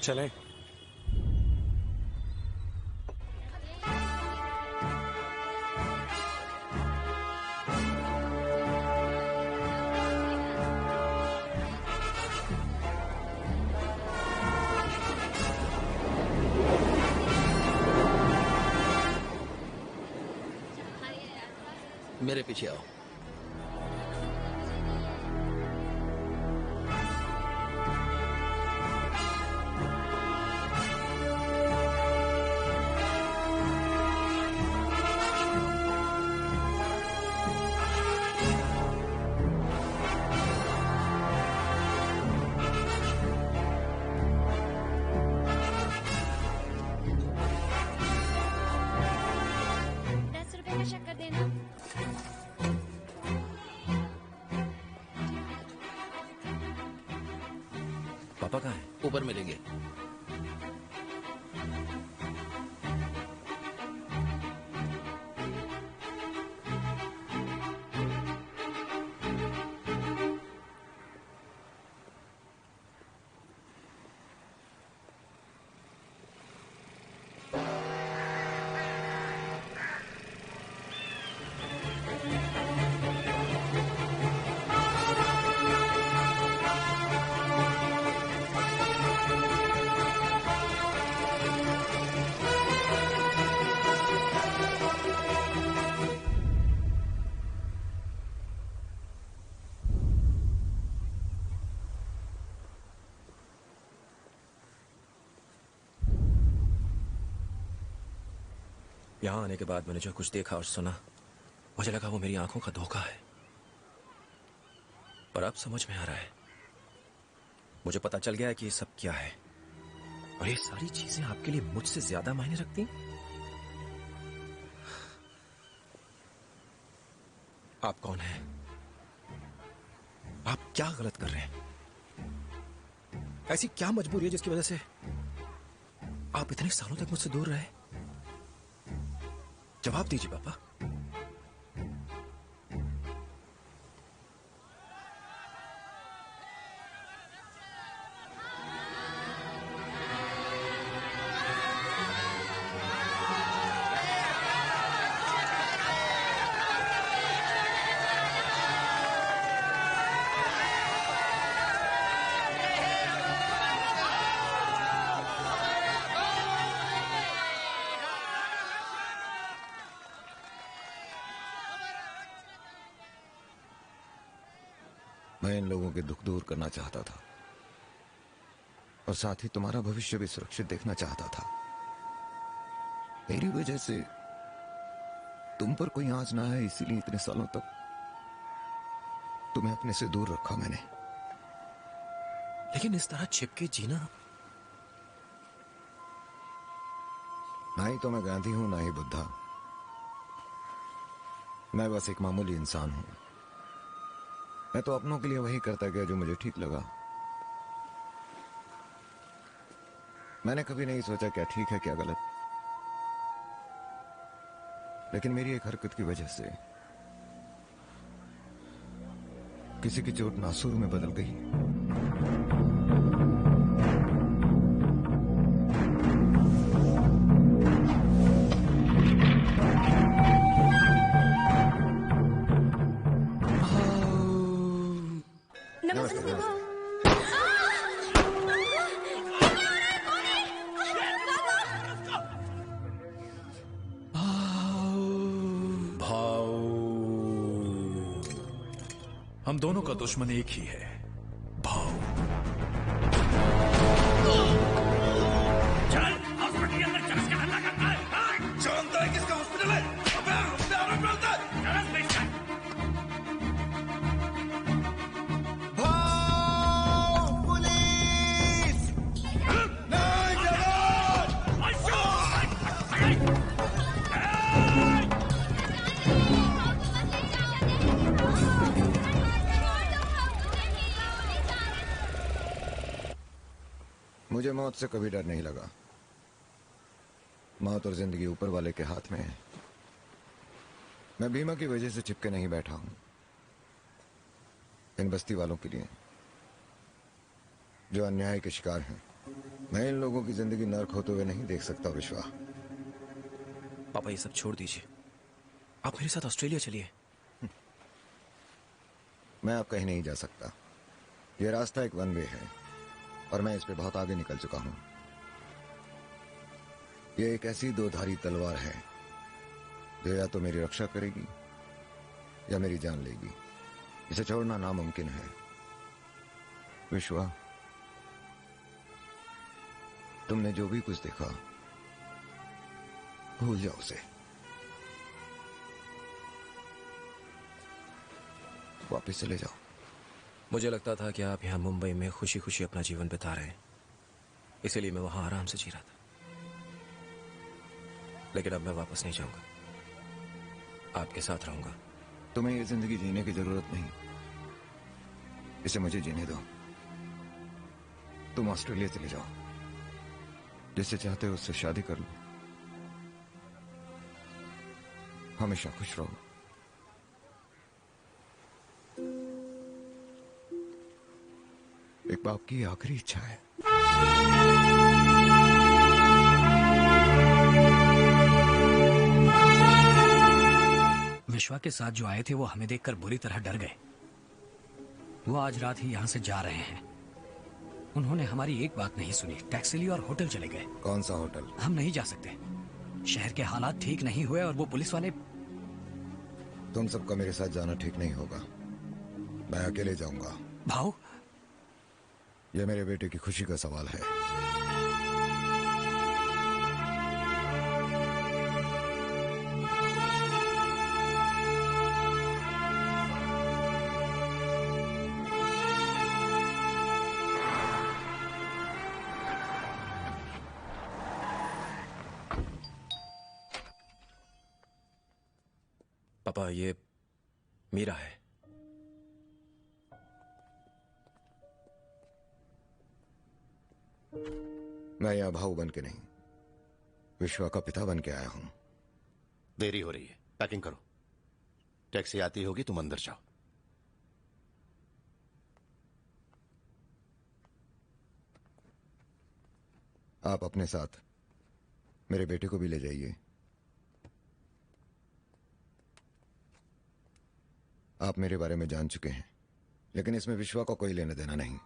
चलें? मेरे पीछे आओ। शक्कर देना। पापा कहाँ हैं? ऊपर मिलेंगे। यहाँ आने के बाद मैंने जो कुछ देखा और सुना, मुझे लगा वो मेरी आंखों का धोखा है। पर अब समझ में आ रहा है, मुझे पता चल गया है कि ये सब क्या है। और ये सारी चीजें आपके लिए मुझसे ज्यादा मायने रखती? आप कौन हैं? आप क्या गलत कर रहे हैं? ऐसी क्या मजबूरी है जिसकी वजह से आप इतने सालों तक मुझसे दूर रहे? जवाब दीजिए पापा। मैं इन लोगों के दुख दूर करना चाहता था और साथ ही तुम्हारा भविष्य भी सुरक्षित देखना चाहता था। मेरी वजह से तुम पर कोई आंच ना आए, इसीलिए इतने सालों तक तुम्हें अपने से दूर रखा मैंने। लेकिन इस तरह छिपके जीना, ना ही तो मैं गांधी हूं ना ही बुद्धा। मैं बस एक मामूली इंसान हूं। मैं तो अपनों के लिए वही करता गया जो मुझे ठीक लगा। मैंने कभी नहीं सोचा क्या ठीक है क्या गलत, लेकिन मेरी एक हरकत की वजह से किसी की चोट नासूर में बदल गई। हम दोनों का दुश्मन एक ही है, भाव। चल हॉस्पिटल के अंदर चरस का धंधा करता है। जानता है किसका हॉस्पिटल है? अबे हम पे आरोप डालता है। चरस बेचता है। पुलिस! नहीं जवान! मुझे मौत से कभी डर नहीं लगा। मौत और जिंदगी ऊपर वाले के हाथ में है। मैं भीमा की वजह से चिपके नहीं बैठा हूं। इन बस्ती वालों के लिए जो अन्याय के शिकार हैं, मैं इन लोगों की जिंदगी नर्क होते हुए नहीं देख सकता। विश्वा, पापा ये सब छोड़ दीजिए, आप मेरे साथ ऑस्ट्रेलिया चलिए। मैं अब कहीं नहीं जा सकता। यह रास्ता एक वन वे है और मैं इस पे बहुत आगे निकल चुका हूं। यह एक ऐसी दोधारी तलवार है जो या तो मेरी रक्षा करेगी या मेरी जान लेगी। इसे छोड़ना नामुमकिन है। विश्वा, तुमने जो भी कुछ देखा भूल जाओ उसे। वापस चले जाओ। मुझे लगता था कि आप यहाँ मुंबई में खुशी खुशी अपना जीवन बिता रहे हैं, इसीलिए मैं वहां आराम से जी रहा था। लेकिन अब मैं वापस नहीं जाऊंगा, आपके साथ रहूंगा। तुम्हें ये जिंदगी जीने की जरूरत नहीं, इसे मुझे जीने दो। तुम ऑस्ट्रेलिया चले जाओ, जिससे चाहते हो उससे शादी कर लो, हमेशा खुश रहो। एक बाप की आखिरी इच्छा है। विश्वा के साथ जो आए थे वो हमें देखकर बुरी तरह डर गए। वो आज रात ही यहाँ से जा रहे हैं। उन्होंने हमारी एक बात नहीं सुनी, टैक्सी ली और होटल चले गए। कौन सा होटल? हम नहीं जा सकते। शहर के हालात ठीक नहीं हुए और वो पुलिस वाले। तुम सबका मेरे साथ जाना ठीक नहीं होगा। मैं अकेले जाऊंगा। भाऊ, यह मेरे बेटे की खुशी का सवाल है। पापा, ये मीरा है। मैं यहाँ भाऊ बन के नहीं, विश्वा का पिता बन के आया हूं। देरी हो रही है, पैकिंग करो। टैक्सी आती होगी, तुम अंदर जाओ। आप अपने साथ मेरे बेटे को भी ले जाइए। आप मेरे बारे में जान चुके हैं, लेकिन इसमें विश्वा का कोई लेना देना नहीं।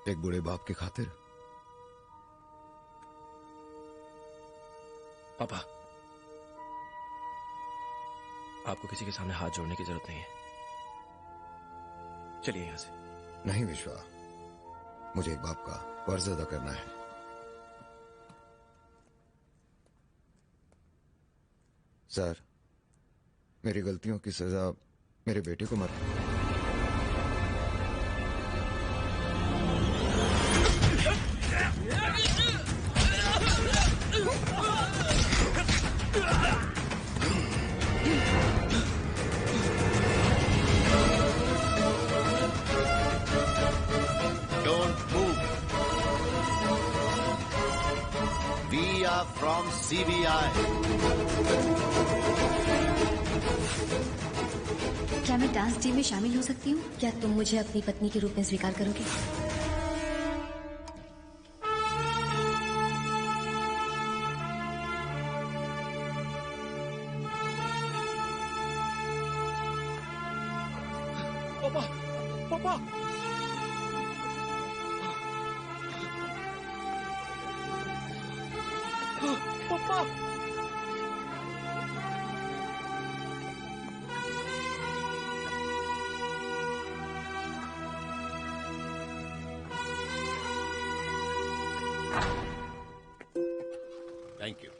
एक बूढ़े बाप की खातिर। पापा, आपको किसी के सामने हाथ जोड़ने की जरूरत नहीं है। चलिए यहां से। नहीं विश्वा, मुझे एक बाप का फर्ज अदा करना है। सर, मेरी गलतियों की सजा मेरे बेटे को मरना। From CBI. क्या मैं डांस टीम में शामिल हो सकती हूँ? क्या तुम मुझे अपनी पत्नी के रूप में स्वीकार करोगे? पापा, पापा। पापा। Thank you.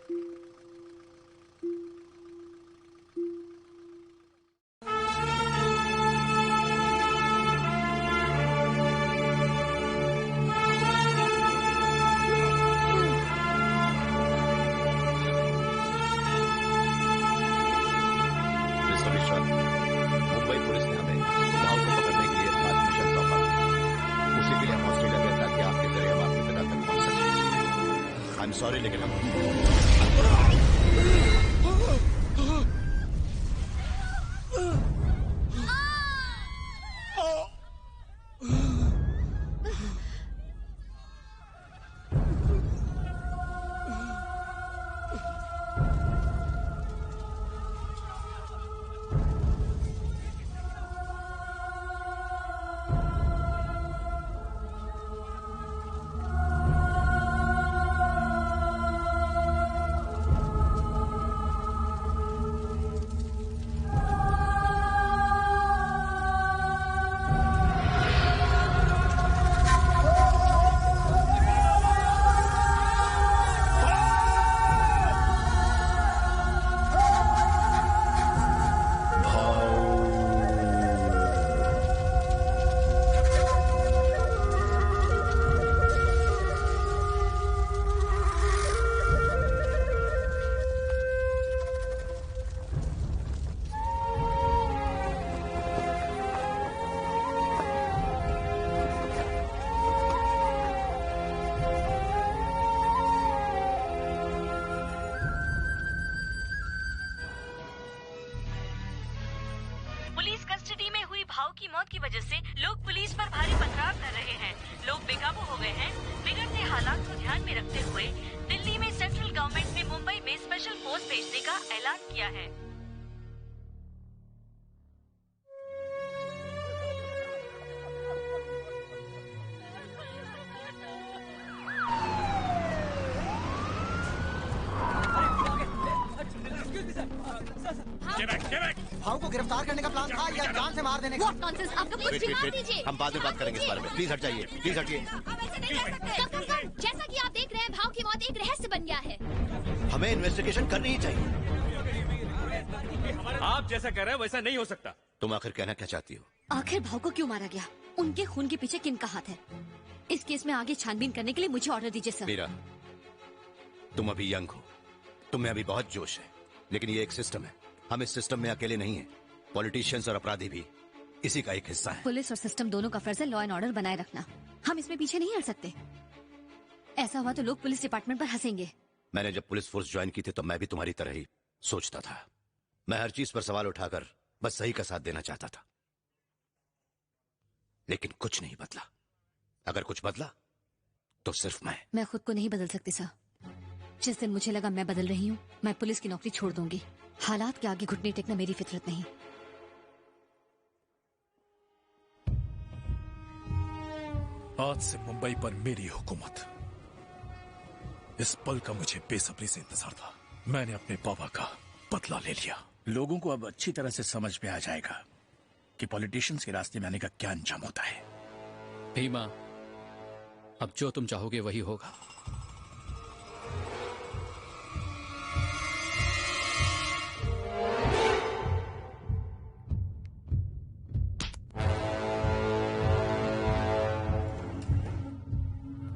मुंबई पुलिस ने हमें भाव को पकड़ने के लिए 5 मिशन सौंपा। उसी के लिए हम ऑस्ट्रेलिया गए ताकि आपके जरिए हम आपके पिता तक पहुंच सकें। आई एम सॉरी, लेकिन हम भाव की मौत की वजह से लोग पुलिस पर भारी पथराव कर रहे हैं। लोग बेकाबू हो गए हैं। बिगड़ते हालात को ध्यान में रखते हुए दिल्ली में सेंट्रल गवर्नमेंट ने मुंबई में स्पेशल फोर्स भेजने का ऐलान किया है। भाव को गिरफ्तार करने का प्लान था या जान से मार देने का? नॉनसेंस, आपका कुछ भी मार दीजिए। हम बाद में बात करेंगे इस बारे में। प्लीज हट जाइए, प्लीज हटिए। जैसा कि आप देख रहे हैं, भाव की मौत एक रहस्य बन गया है। हमें इन्वेस्टिगेशन करनी ही चाहिए। आप जैसा कह रहे हैं वैसा नहीं हो सकता। तुम आखिर कहना क्या चाहती हो? आखिर भाव को क्यों मारा गया? उनके खून के पीछे किन का हाथ है? इस केस में आगे छानबीन करने के लिए मुझे ऑर्डर दीजिए सर। मीरा, तुम अभी यंग हो, तुम्हें अभी बहुत जोश है, लेकिन ये एक सिस्टम है। हम इस सिस्टम में अकेले नहीं हैं। पॉलिटिशियंस और अपराधी भी इसी का एक हिस्सा है। पुलिस और सिस्टम दोनों का फर्ज है लॉ एंड ऑर्डर बनाए रखना। हम इसमें पीछे नहीं हट सकते। ऐसा हुआ तो लोग पुलिस डिपार्टमेंट पर हंसेंगे। मैंने जब पुलिस फोर्स ज्वाइन की थी तो मैं भी तुम्हारी तरह ही सोचता था। मैं हर चीज पर सवाल उठाकर बस सही का साथ देना चाहता था, लेकिन कुछ नहीं बदला। अगर कुछ बदला तो सिर्फ मैं खुद को नहीं बदल सकती सर। जिस दिन मुझे लगा मैं बदल रही हूँ, मैं पुलिस की नौकरी छोड़ दूंगी। हालात के आगे घुटने टेकना मेरी फितरत नहीं। आज से मुंबई पर मेरी हुकूमत। इस पल का मुझे बेसब्री से इंतजार था। मैंने अपने पापा का बदला ले लिया। लोगों को अब अच्छी तरह से समझ में आ जाएगा कि पॉलिटिशियंस के रास्ते में आने का क्या अंजाम होता है। भीमा, अब जो तुम चाहोगे वही होगा।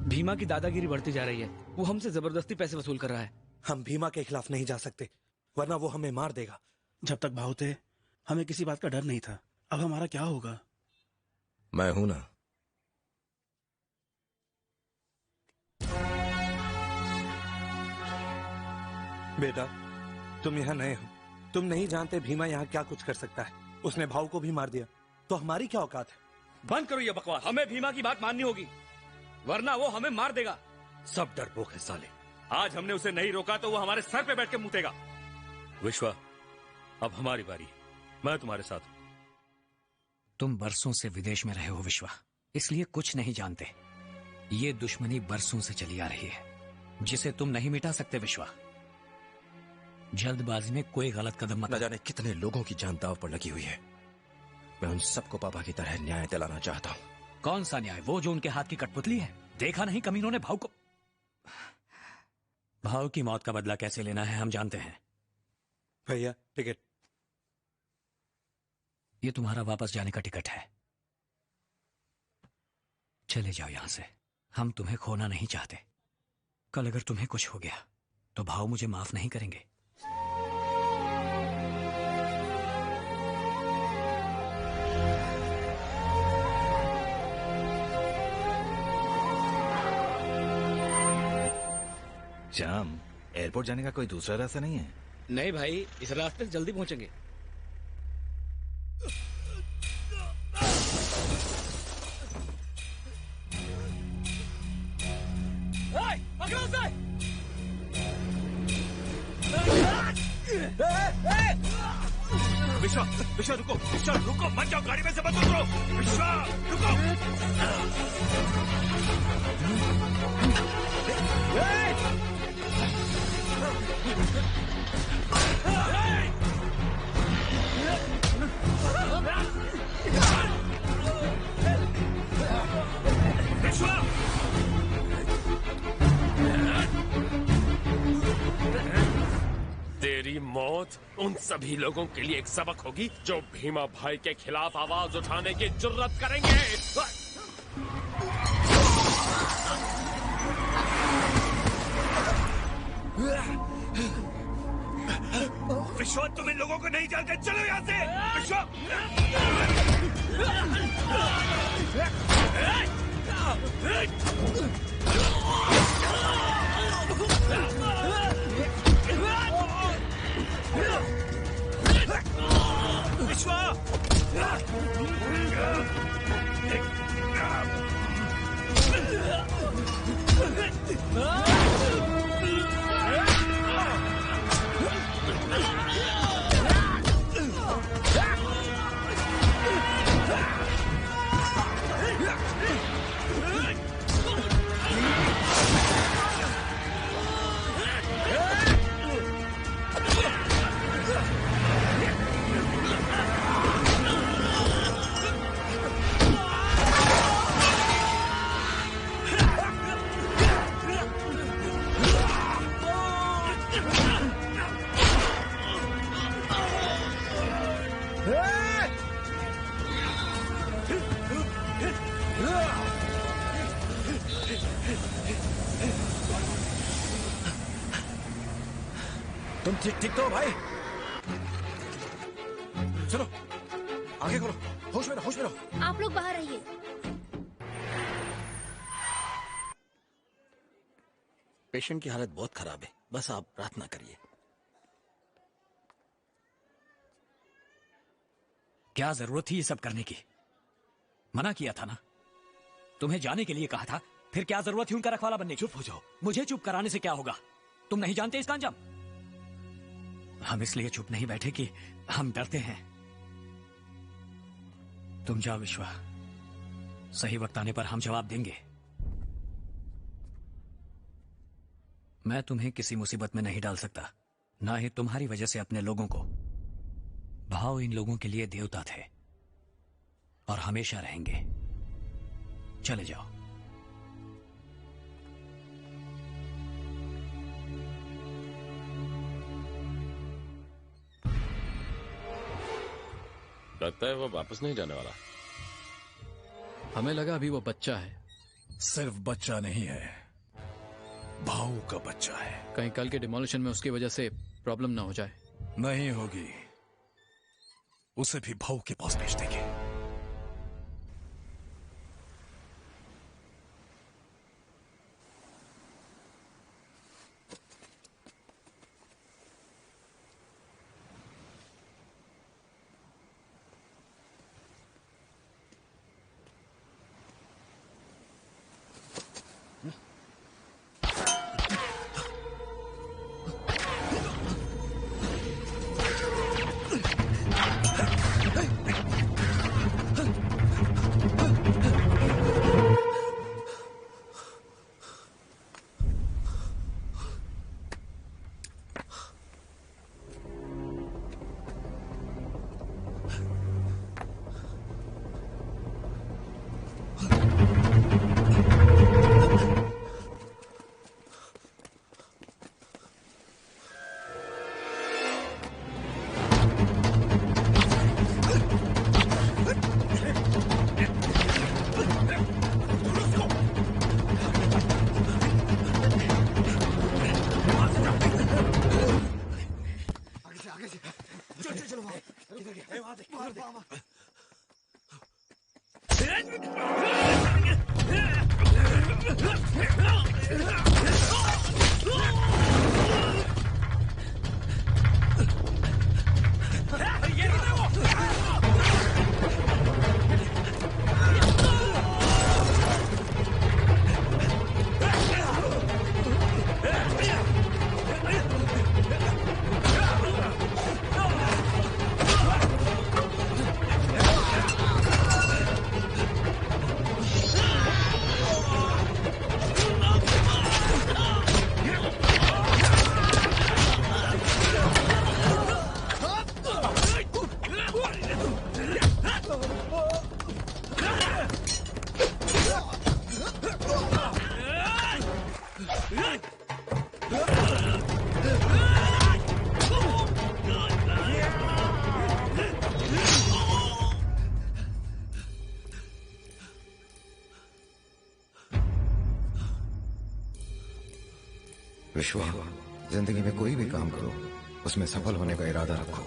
भीमा की दादागिरी बढ़ती जा रही है। वो हमसे जबरदस्ती पैसे वसूल कर रहा है। हम भीमा के खिलाफ नहीं जा सकते, वरना वो हमें मार देगा। जब तक भाव थे हमें किसी बात का डर नहीं था, अब हमारा क्या होगा? मैं हूं ना। बेटा, तुम यहाँ नए हो, तुम नहीं जानते भीमा यहाँ क्या कुछ कर सकता है। उसने भाव को भी मार दिया, तो हमारी क्या औकात है? बंद करो ये बकवास। हमें भीमा की बात माननी होगी, वरना वो हमें मार देगा। सब डरपोक है साले। आज हमने उसे नहीं रोका तो वो हमारे सर पे बैठ के मुतेगा। विश्वा, अब हमारी बारी। मैं तुम्हारे साथ हूं। तुम बरसों से विदेश में रहे हो विश्वा, इसलिए कुछ नहीं जानते। ये दुश्मनी बरसों से चली आ रही है, जिसे तुम नहीं मिटा सकते विश्वा। जल्दबाजी में कोई गलत कदम मत। न जाने कितने लोगों की जान दांव पर लगी हुई है। मैं उन सबको पापा की तरह न्याय दिलाना चाहता हूँ। कौन सा न्याय? वो जो उनके हाथ की कठपुतली है। देखा नहीं कमीनों ने भाव की मौत का बदला कैसे लेना है हम जानते हैं। भैया टिकट। ये तुम्हारा वापस जाने का टिकट है। चले जाओ यहां से। हम तुम्हें खोना नहीं चाहते। कल अगर तुम्हें कुछ हो गया तो भाव मुझे माफ नहीं करेंगे। श्याम, एयरपोर्ट जाने का कोई दूसरा रास्ता नहीं है? नहीं भाई, इस रास्ते से जल्दी पहुंचेंगे। विश्वा, विश्वा रुको, विश्वा रुको, मत जाओ, गाड़ी में से मत उतरो। विश्वा रुको। तेरी मौत उन सभी लोगों के लिए एक सबक होगी जो भीमा भाई के खिलाफ आवाज उठाने की जुर्रत करेंगे। विश्वा, तुम इन लोगों को नहीं जानते, चलो यहाँ से। विश्वा, तुम ठीक तो हो भाई? चलो आगे करो, होश में रहो, होश में रहो। आप लोग बाहर आइए। पेशेंट की हालत बहुत खराब है, बस आप प्रार्थना करिए। क्या जरूरत थी ये सब करने की? मना किया था ना, तुम्हें जाने के लिए कहा था, फिर क्या जरूरत थी उनका रखवाला बनने की? चुप हो जाओ। मुझे चुप कराने से क्या होगा? तुम नहीं जानते इसका अंजाम। हम इसलिए चुप नहीं बैठे कि हम डरते हैं। तुम जाओ विश्वा, सही वक्त आने पर हम जवाब देंगे। मैं तुम्हें किसी मुसीबत में नहीं डाल सकता, ना ही तुम्हारी वजह से अपने लोगों को। भाव इन लोगों के लिए देवता थे और हमेशा रहेंगे। चले जाओ। लगता है वो वापस नहीं जाने वाला। हमें लगा अभी वो बच्चा है। सिर्फ बच्चा नहीं है, भाऊ का बच्चा है। कहीं कल के डिमोलिशन में उसकी वजह से प्रॉब्लम ना हो जाए। नहीं होगी, उसे भी भाऊ के पास भेज देंगे। विश्वा, जिंदगी में कोई भी काम करो, उसमें सफल होने का इरादा रखो।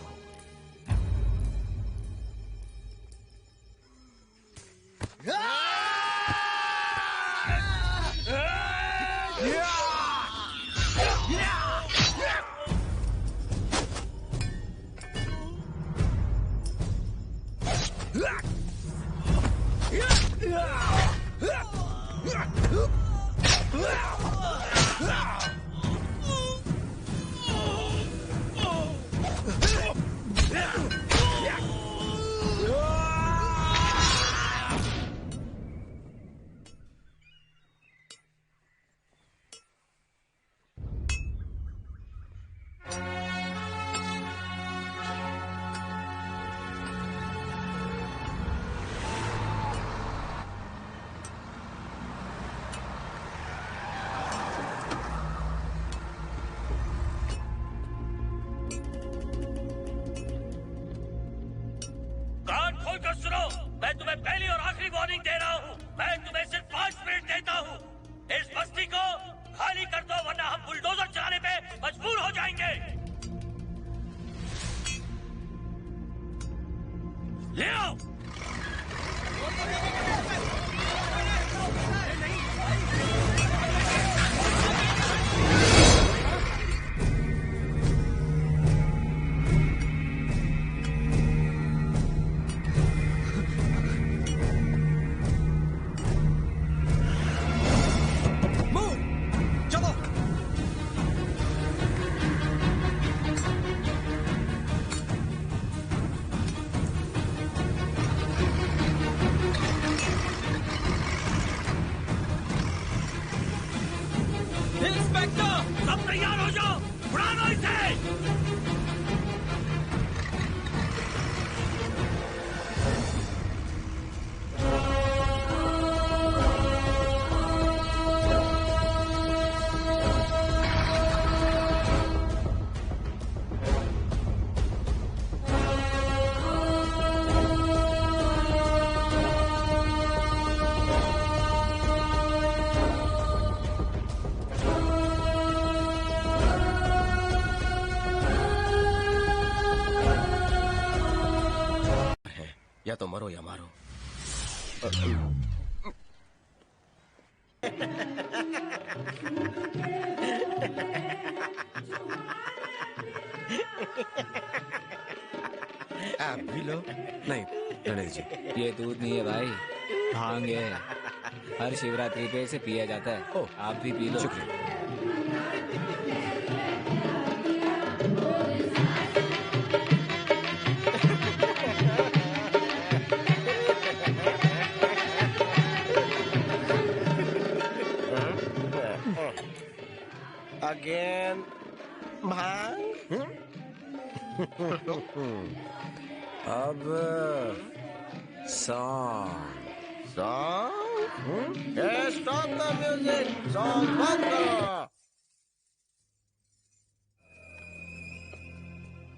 या तो मरो या मारो। आप भी लो। नहीं रहने दीजिए। ये दूध नहीं है भाई, भांग है। हर शिवरात्रि पे इसे पिया जाता है। आप भी पी लो। शुक्रिया। अगेन भांग। अब song. Stop the music, song बंद करो।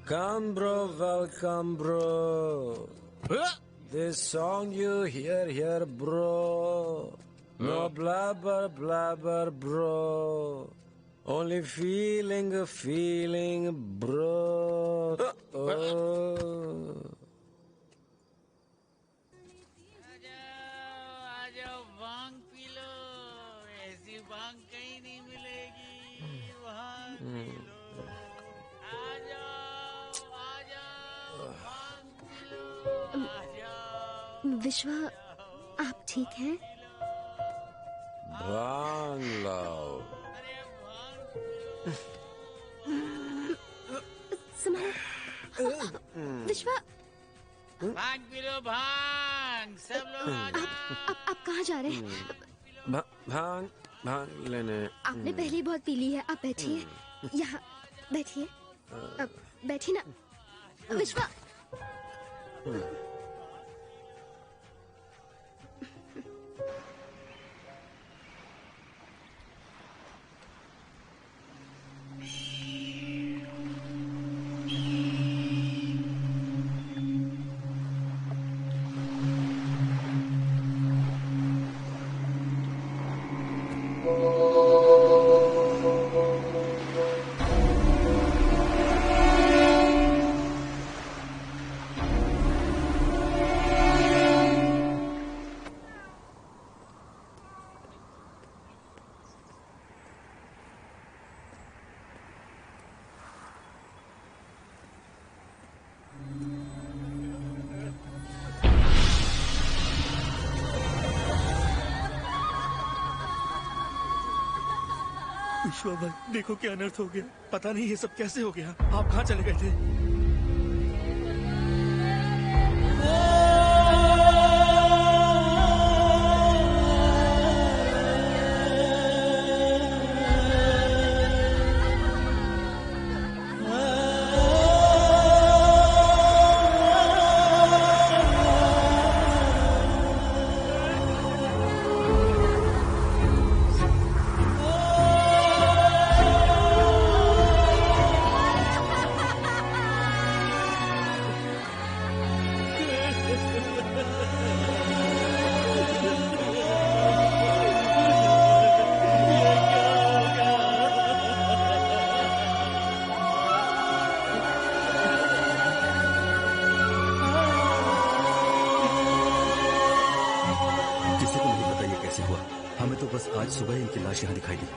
Come bro, welcome bro. This song you hear here bro. No blabber blabber bro. Only feeling bro. Oh. Bhang P low, ऐसी भांग कहीं नहीं मिलेगी। भांग पी लो, आ जाओ भांग P low, आ जाओ। विश्वा, आप ठीक हैं? भांग लाओ। विश्वा, भांग पी लो, भांग। सब लोग आ जाओ। आप कहाँ जा रहे हैं? भांग लेने। आपने पहले ही बहुत पी ली है। आप बैठिए, यहाँ बैठिए। अब बैठिए ना विश्वा। विश्वा भाई, देखो क्या अनर्थ हो गया। पता नहीं ये सब कैसे हो गया। आप कहाँ चले गए थे? सुबह इनकी लाश यहाँ दिखाई दी।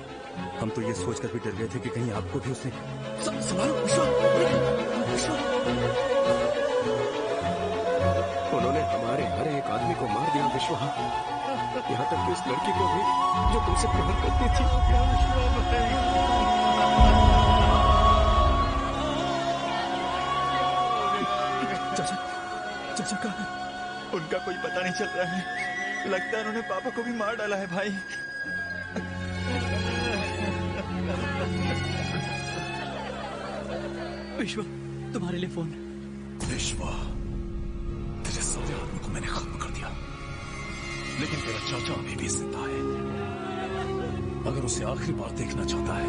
हम तो ये सोचकर भी डर गए थे कि कहीं आपको भी उसने। संभालो उन्होंने हमारे हर एक आदमी को मार दिया विश्वा, यहाँ तक कि उस लड़की को भी जो तुमसे प्यार करती थी। चाचा कहाँ है? उनका कोई पता नहीं चल रहा है। लगता है उन्होंने पापा को भी मार डाला है भाई। विश्वा, तुम्हारे लिए फोन। विश्वा, तेरे सारे आदमी को मैंने खत्म कर दिया, लेकिन तेरा चाचा अभी भी जिंदा है। अगर उसे आखिरी बार देखना चाहता है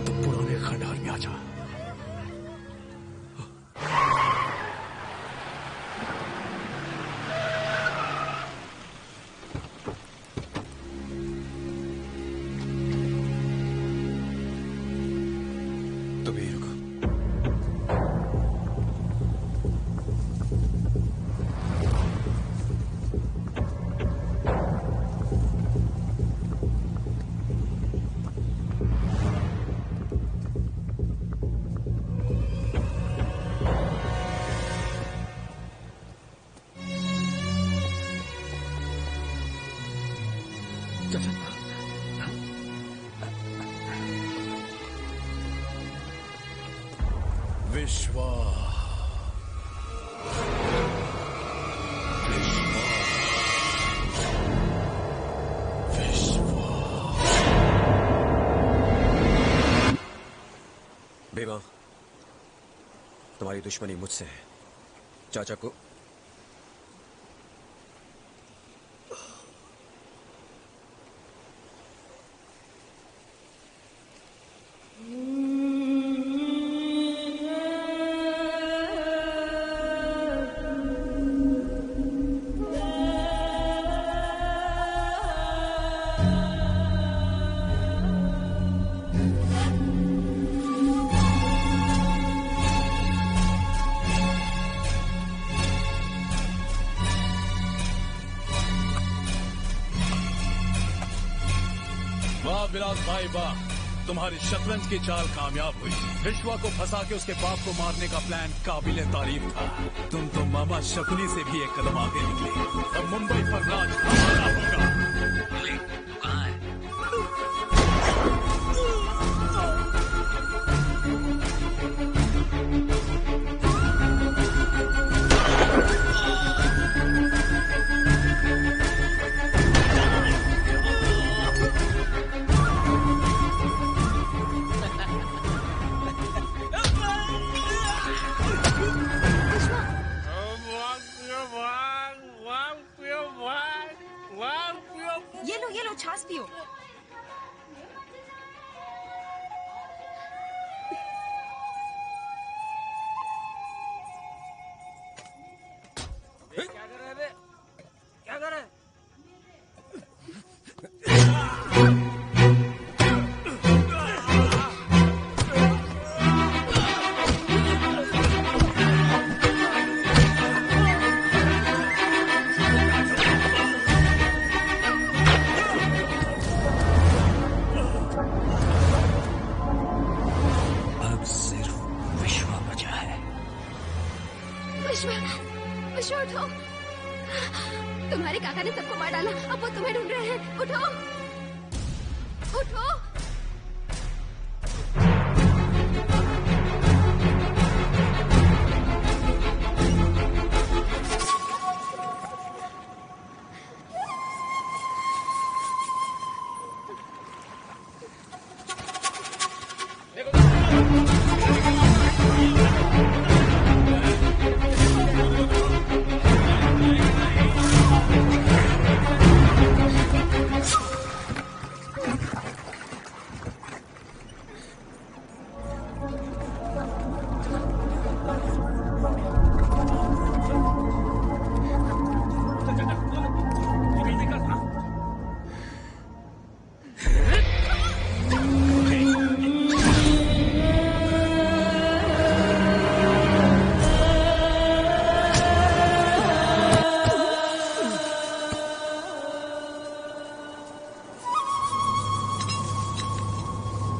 तो पुराने खंडहर में आ जा। विश्वा बेमा, तुम्हारी दुश्मनी मुझसे है। चाचा को विलास भाई वाह, तुम्हारी शतरंज की चाल कामयाब हुई। विश्वा को फंसा के उसके बाप को मारने का प्लान काबिले तारीफ था। तुम तो मामा शकुनी से भी एक कदम आगे निकले। अब मुंबई पर राज हमारा होगा। कहाँ है? ये लो छाछ पियो। क्या कर रहे बे? क्या कर रहे? विश्वा उठो, तुम्हारे काका ने सबको मार डाला, अब वो तुम्हें ढूंढ रहे हैं। उठो उठो।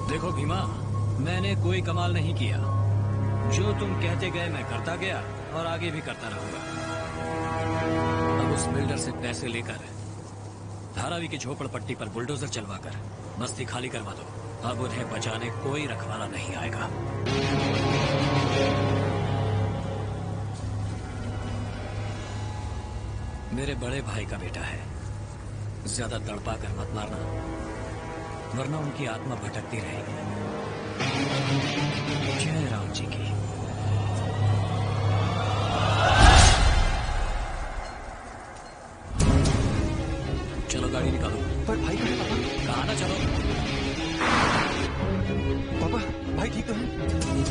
देखो भीमा, मैंने कोई कमाल नहीं किया। जो तुम कहते गए मैं करता गया और आगे भी करता रहूंगा। अब उस बिल्डर से पैसे लेकर धारावी की झोपड़पट्टी पर बुलडोजर चलवाकर बस्ती खाली करवा दो। अब उन्हें बचाने कोई रखवाला नहीं आएगा। मेरे बड़े भाई का बेटा है, ज्यादा तड़पा कर मत मारना, वरना उनकी आत्मा भटकती रहेगी। जय राम जी की। चलो गाड़ी निकालो। पर भाई कहा ना चलो। पापा भाई ठीक तो है?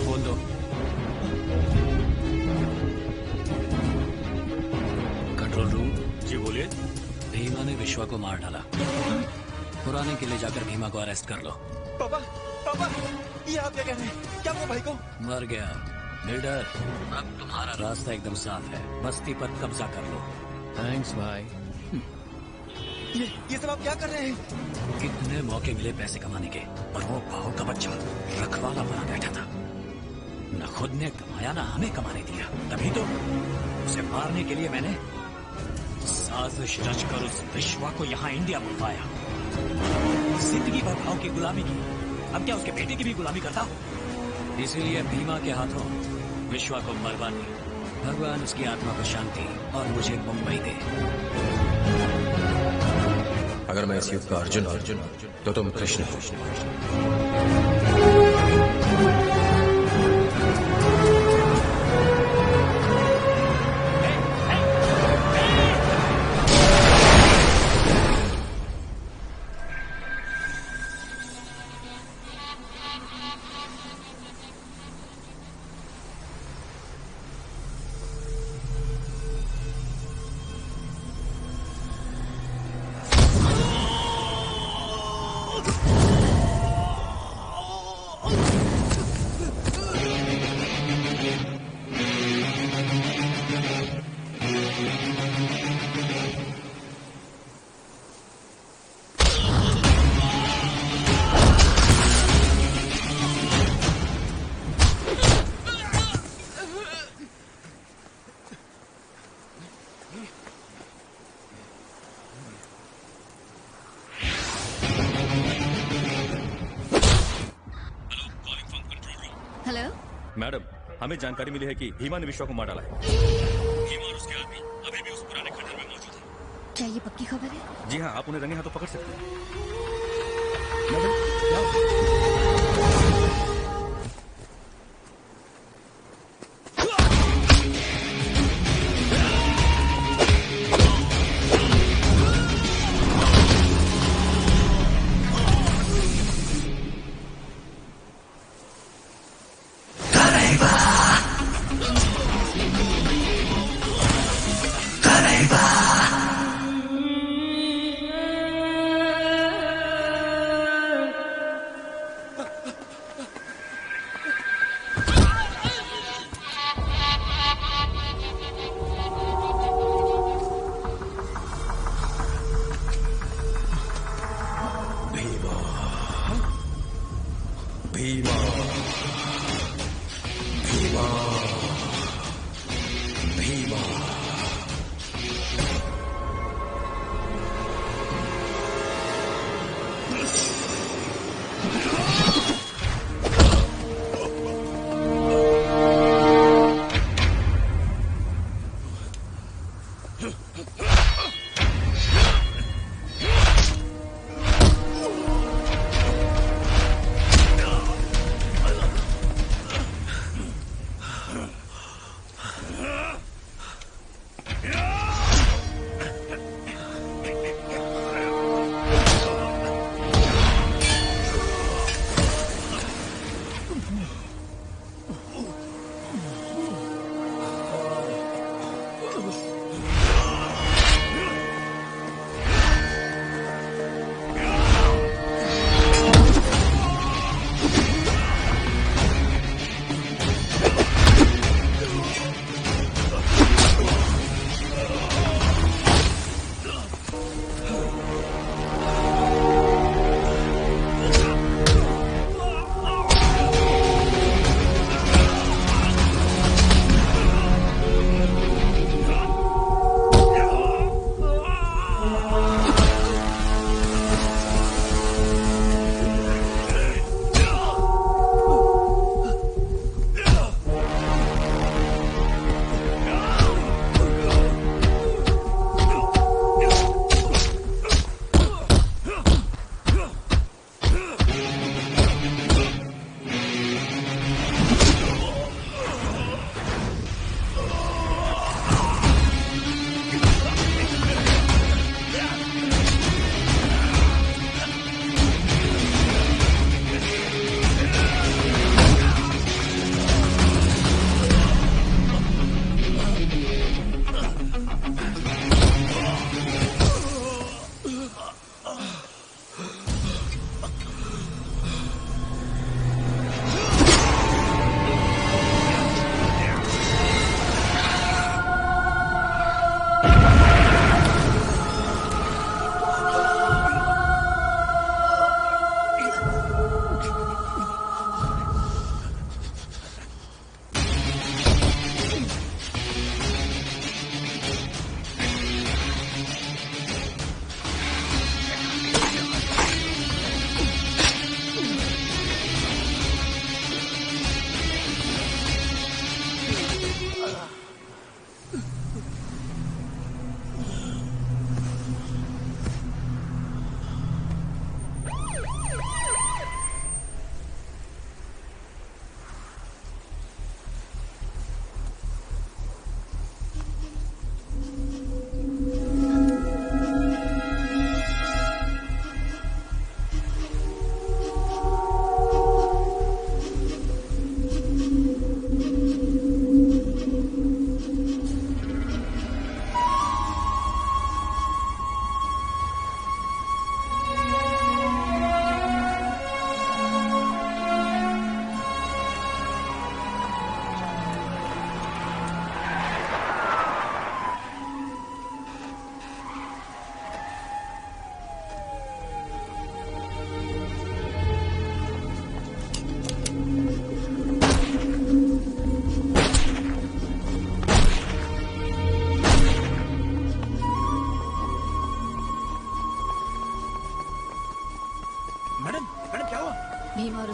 बोल दो। Control room. जी बोलिए। भीमा ने विश्वा को मार डाला। पुराने किले जाकर भीमा को अरेस्ट कर लो। पापा पापा ये आप क्या कह रहे हैं? क्या हुआ भाई को? मर गया। बिल्डर, अब तुम्हारा रास्ता एकदम साफ है, बस्ती पर कब्जा कर लो। थैंक्स भाई। ये सब आप क्या कर रहे हैं? कितने मौके मिले पैसे कमाने के, और वो भाव का बच्चा रखवाला बना बैठा था। न खुद ने कमाया ना हमें कमाने दिया। तभी तो उसे मारने के लिए मैंने साजिश रचकर उस विश्वा को यहाँ इंडिया बुलवाया। जिंदगी भर भाव की गुलामी की, अब क्या उसके बेटे की भी गुलामी करता? इसीलिए भीमा के हाथों विश्वा को मरवानी। भगवान उसकी आत्मा को शांति और मुझे मुंबई दे। अगर मैं इस युग का अर्जुन तो तुम कृष्ण हो। मैडम, हमें जानकारी मिली है कि भीमा ने विश्वा को मार डाला है। भीमा और उसके आदमी अभी भी उस पुराने खंडर में मौजूद हैं। क्या ये पक्की खबर है? जी हाँ, आप उन्हें रंगे हाथों पकड़ सकते हैं।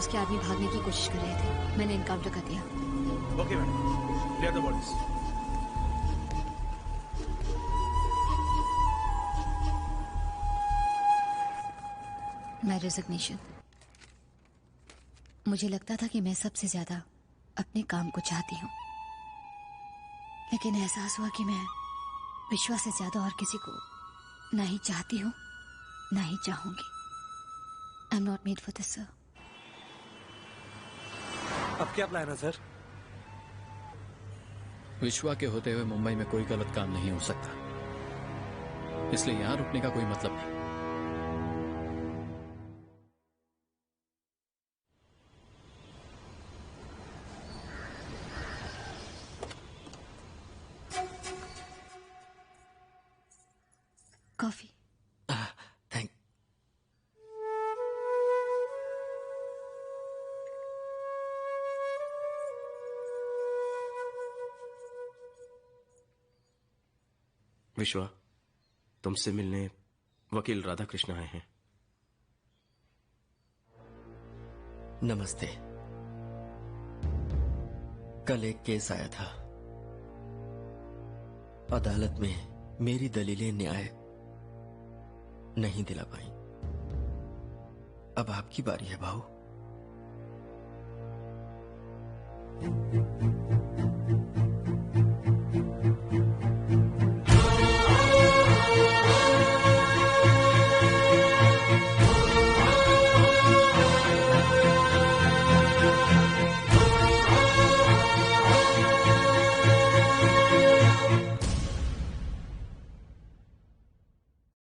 उसके आदमी भागने की कोशिश कर रहे थे। मैंने एनकाउंटर कर दिया। Okay madam, clear the bodies. My resignation. मुझे लगता था कि मैं सबसे ज्यादा अपने काम को चाहती हूँ, लेकिन एहसास हुआ कि मैं विश्वास से ज्यादा और किसी को ना ही चाहती हूँ ना ही चाहूंगी। I am not made for this sir. अब क्या प्लान है सर? विश्वा के होते हुए मुंबई में कोई गलत काम नहीं हो सकता, इसलिए यहां रुकने का कोई मतलब नहीं। कॉफी। थैंक। विश्वा, तुमसे मिलने वकील राधा कृष्ण आए हैं। नमस्ते। कल एक केस आया था। अदालत में मेरी दलीलें न्याय नहीं दिला पाई। अब आपकी बारी है भाऊ।